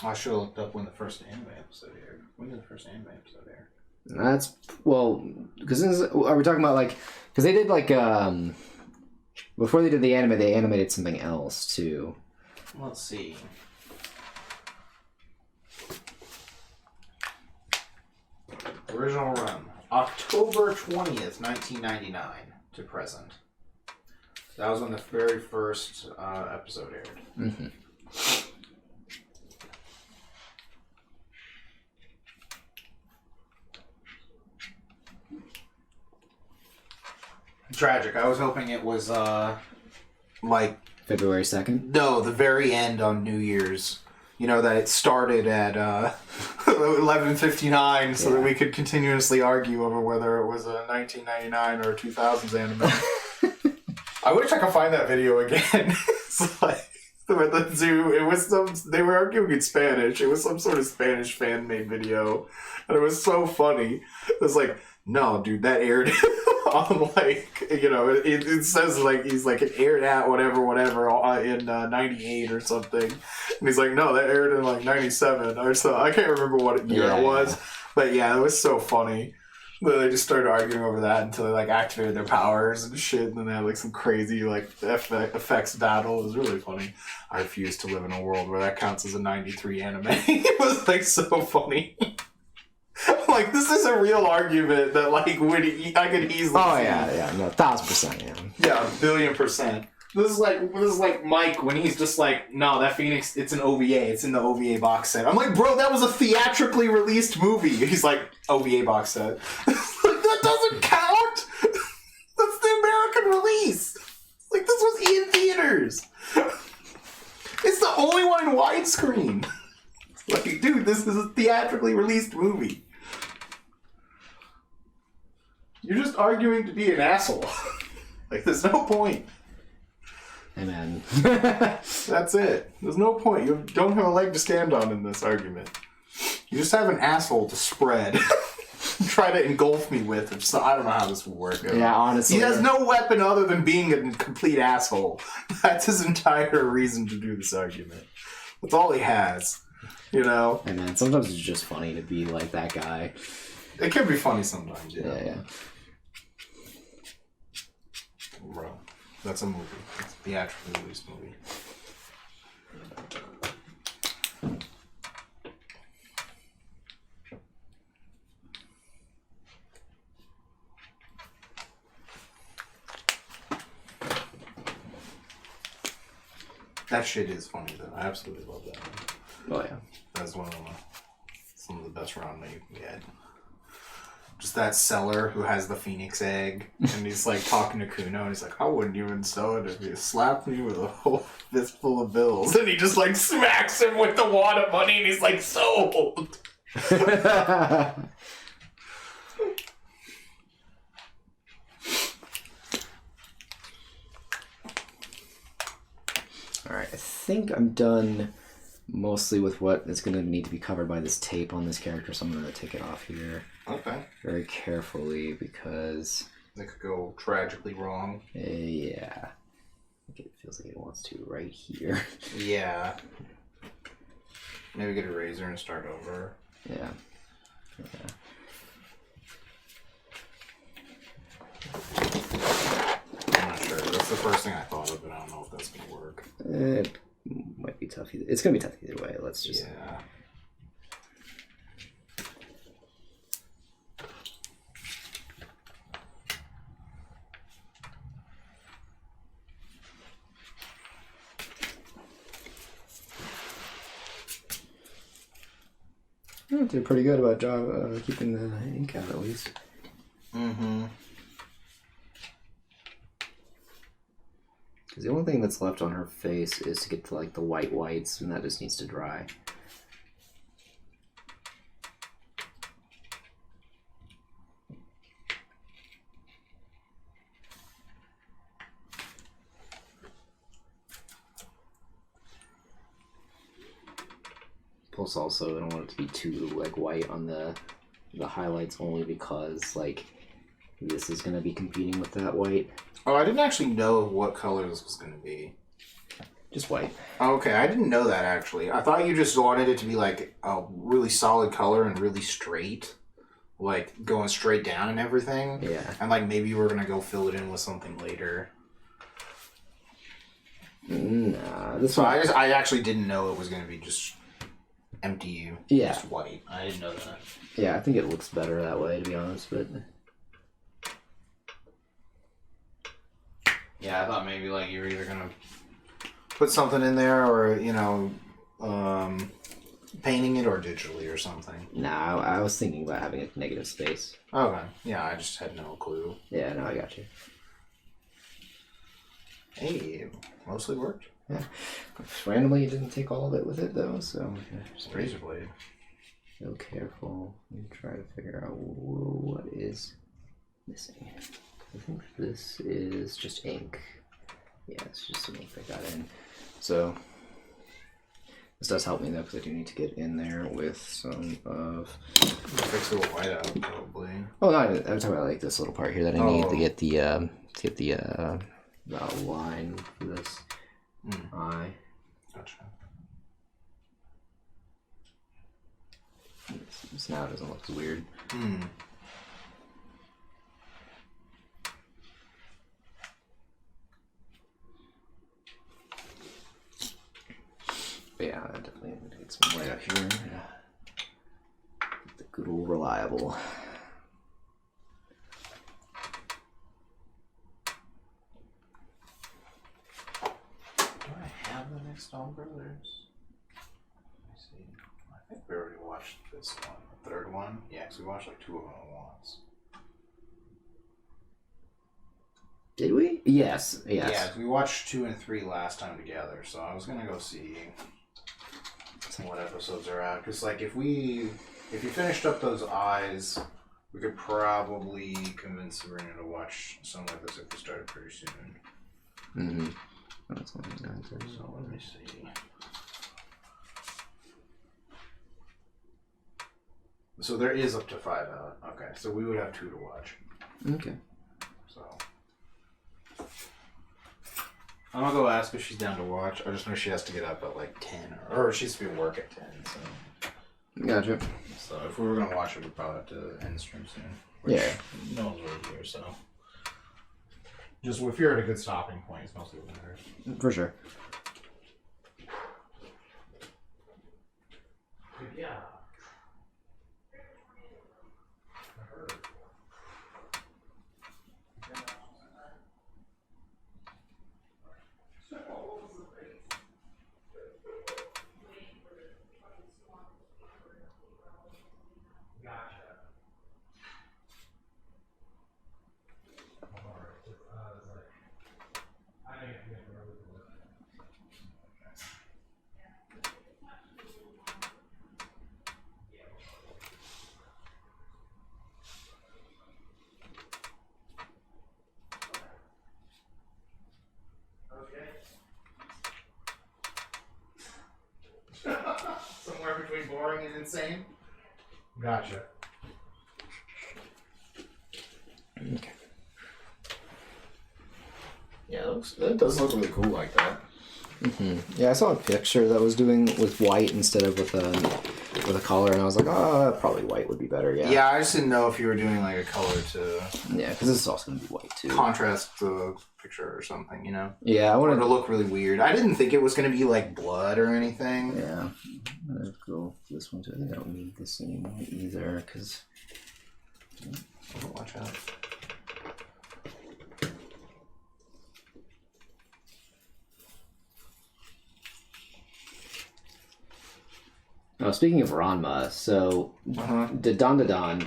I should have looked up when the first anime episode aired. When did the first anime episode air? That's, well, because are we talking about like, because they did like, Before they did the anime, they animated something else too. Let's see. Original run. October 20th, 1999 to present. That was when the very first episode aired. Mm-hmm. Tragic. I was hoping it was like February 2nd? No, the very end on New Year's. You know, that it started at 11:59 so that we could continuously argue over whether it was a 1999 or a 2000s anime. I wish I could find that video again. It's like, at the zoo, it was they were arguing in Spanish. It was some sort of Spanish fan-made video. And it was so funny. It was like, no, dude, that aired on, like, you know, it says, like, he's like, it aired at whatever, in 98 or something. And he's like, no, that aired in, like, 97 or so. I can't remember what year it was. But, yeah, it was so funny. But they just started arguing over that until they, like, activated their powers and shit. And then they had, like, some crazy, like, effects battle. It was really funny. I refuse to live in a world where that counts as a 93 anime. It was, like, so funny. Like, this is a real argument that, like, I could easily see. Yeah, no, 1,000%, yeah. Yeah, 1,000,000,000%. This is like Mike when he's just like, no, that Phoenix, it's an OVA. It's in the OVA box set. I'm like, bro, that was a theatrically released movie. He's like, OVA box set. Like, that doesn't count. That's the American release. Like, this was in theaters. It's the only one in widescreen. Like, dude, this is a theatrically released movie. You're just arguing to be an asshole. Like, there's no point. Amen. That's it. There's no point. You don't have a leg to stand on in this argument. You just have an asshole to spread. Try to engulf me with. So I don't know how this will work. Yeah, honestly. He has no weapon other than being a complete asshole. That's his entire reason to do this argument. That's all he has. You know? And then sometimes it's just funny to be like that guy. It can be funny sometimes, Yeah. Bro, that's a movie. It's a theatrically released movie. That shit is funny, though. I absolutely love that one. Oh, yeah. That's some of the best ramen you can get. Just that seller who has the phoenix egg, and he's like talking to Kuno, and he's like, I wouldn't even sell it if you slapped me with a whole fistful of bills. And he just like smacks him with the wad of money, and he's like, sold! Alright, I think I'm done mostly with what is going to need to be covered by this tape on this character, so I'm going to take it off here. Okay. Very carefully, because... It could go tragically wrong. Yeah. It feels like it wants to right here. Yeah. Maybe get a razor and start over. Yeah. I'm not sure. That's the first thing I thought of, but I don't know if that's going to work. It might be tough either. It's going to be tough either way. Let's just... Yeah. Did pretty good about job keeping the ink out at least. Mm-hmm. Because the only thing that's left on her face is to get to like the whites, and that just needs to dry. Plus, also, I don't want it to be too like white on the highlights, only because like this is going to be competing with that white. Oh, I didn't actually know what color this was going to be. Just white. Okay, I didn't know that actually. I thought you just wanted it to be like a really solid color and really straight. Like going straight down and everything. Yeah. And like maybe you were going to go fill it in with something later. Nah, this So one. I actually didn't know it was going to be just empty, just white. I didn't know that. Yeah, I think it looks better that way, to be honest. But yeah, I thought maybe like you were either going to put something in there, or painting it, or digitally or something. nah, I was thinking about having a negative space. Okay. Yeah, I just had no clue. Yeah, no, I got you. Hey, it mostly worked. Yeah. Randomly, it didn't take all of it with it, though, so... Just razor blade. Real careful. Let me try to figure out what is missing. I think this is just ink. Yeah, it's just some ink that got in. So, this does help me, though, because I do need to get in there with some of... Fix the white out, probably. Oh, no, I'm talking about, like, this little part here that I need to get the line for this eye. Gotcha. So now it doesn't look as weird. But yeah, I definitely need to get some light up here. The good old reliable. Stone Brothers. Let me see. I think we already watched this one. The third one? Yeah, because we watched like 2 of them at once. Did we? Yes. Yeah, we watched 2 and 3 last time together, so I was gonna go see what episodes are out. Because like if you finished up those eyes, we could probably convince Sabrina to watch something like this if we started pretty soon. Mm-hmm. That's only 9:30. So let me see. So there is up to 5 out. Okay, so we would have 2 to watch. Okay. So I'm gonna go ask if she's down to watch. I just know she has to get up at like 10, or she has to be at work at 10. Gotcha. So if we were gonna watch it, we'd probably have to end stream soon. Yeah. No one's really here, so. Just if you're at a good stopping point, it's mostly what matters. For sure. Yeah. Somewhere between boring and insane. Gotcha. Okay. Yeah, that does look really cool like that. Mm-hmm. Yeah, I saw a picture that was doing with white instead of with a color, and I was like, oh, probably white would be better. Yeah. Yeah, I just didn't know if you were doing like a color to Yeah, because this is also gonna be white too. contrast the picture or something, you know? Yeah, I Or wanted to look really weird. I didn't think it was going to be like blood or anything. Yeah, I'm gonna go for this one too. I think I don't need the same one either, because Oh, watch out. oh, speaking of Ranma, so Uh-huh. Don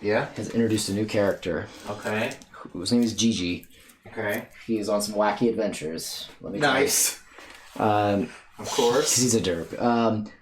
Yeah? has introduced a new character Okay. whose name is Gigi. Okay. He is on some wacky adventures. Let me tell you. Nice. Because Of course. he's a derp.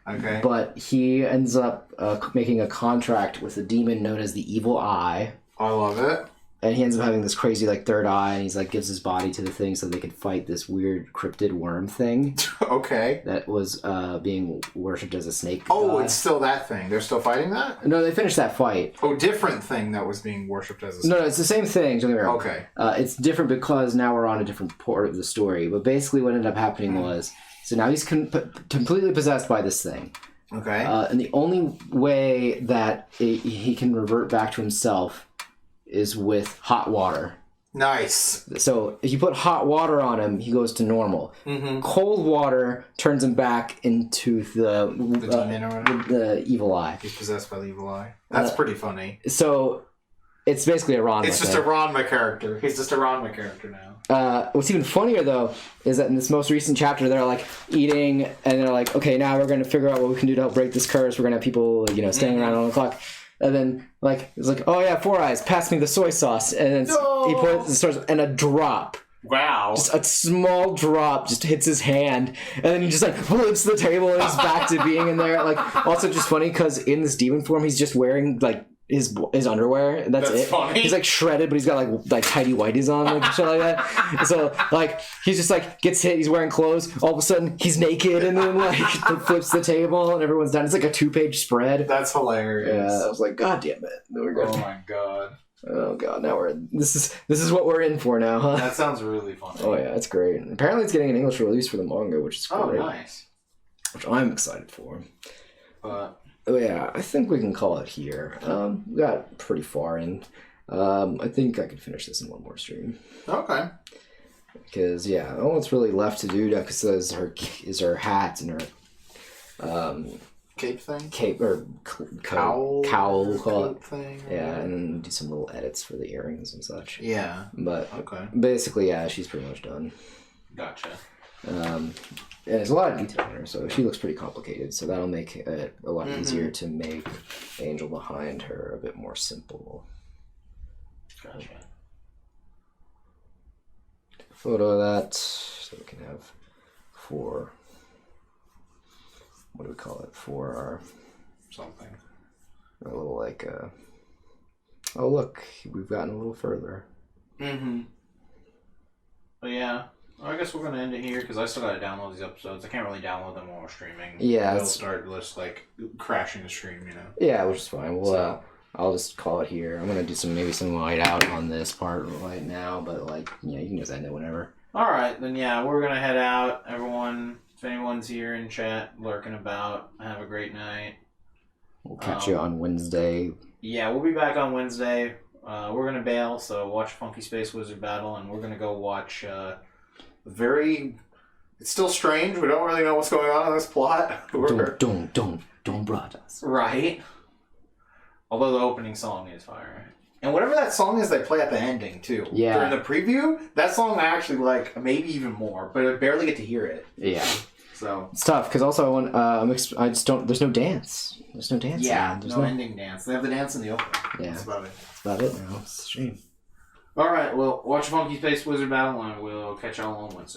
Okay. But he ends up making a contract with a demon known as the Evil Eye. I love it. And he ends up having this crazy like third eye, and he's like gives his body to the thing so they could fight this weird cryptid worm thing Okay. that was being worshipped as a snake. Oh, god. it's still that thing. They're still fighting that? No, they finished that fight. Oh, different thing that was being worshipped as a No, it's the same thing. Don't get me wrong. Okay. It's different because now we're on a different part of the story. But basically, what ended up happening was so now he's completely possessed by this thing. Okay. And the only way that he can revert back to himself is with hot water. Nice. So if you put hot water on him, he goes to normal. Mm-hmm. Cold water turns him back into the demon or whatever? the evil eye. He's possessed by the evil eye. That's pretty funny. So it's basically a Ranma. It's just a Ranma character. He's just a Ranma character now. What's even funnier though is that in this most recent chapter they're like eating and they're like, okay, now we're going to figure out what we can do to help break this curse. We're going to have people, standing around on the clock. And then, it's like, oh yeah, Four Eyes, pass me the soy sauce. And then he puts the soy sauce, and a drop. Wow. Just a small drop just hits his hand. And then he just, flips the table and he's back to being in there. Also just funny because in this demon form, he's just wearing, his underwear. That's it. Funny. He's shredded, but he's got tidy whities on, shit like that. So he's just gets hit. He's wearing clothes. All of a sudden, he's naked, and then flips the table, and everyone's done. It's a 2-page spread. That's hilarious. Yeah, I was like, God damn it! Oh my god. Oh god, now this is what we're in for now, huh? That sounds really funny. Oh yeah, it's great. Apparently, it's getting an English release for the manga, which is great. Oh, nice. Which I'm excited for. But. Oh yeah, I think we can call it here. We got pretty far in. I think I could finish this in one more stream. Okay. Because all that's really left to do is her hat and her cape thing. Cape or cowl. We'll call it. Thing. Yeah, and then do some little edits for the earrings and such. Yeah. But okay. Basically, she's pretty much done. Gotcha. And there's a lot of detail in her, so she looks pretty complicated. So that'll make it a lot easier to make the angel behind her a bit more simple. Gotcha. Photo of that, so we can have what do we call it? For our something. A little oh look, we've gotten a little further. Mm-hmm. But yeah. I guess we're gonna end it here because I still gotta download these episodes. I can't really download them while we're streaming. Yeah, they'll start just crashing the stream, Yeah, which is fine. Well, I'll just call it here. I'm gonna do some whiteout on this part right now, but you can just end it whenever. All right, then we're gonna head out. Everyone, if anyone's here in chat lurking about, have a great night. We'll catch you on Wednesday. Yeah, we'll be back on Wednesday. We're gonna bail, so watch Funky Space Wizard Battle, and we're gonna go watch. It's still strange. We don't really know what's going on in this plot. Don't brothers. Right. Although the opening song is fire. And whatever that song is they play at the ending too. Yeah. During the preview, that song I actually like maybe even more, but I barely get to hear it. Yeah. So it's tough because also I just don't. There's no dance. There's no dance. Yeah. There's no ending dance. They have the dance in the opening. Yeah. That's about it. That's about it now. It's a shame. All right. Well, watch Funky Space Wizard Battle, and we'll catch y'all on Wednesday.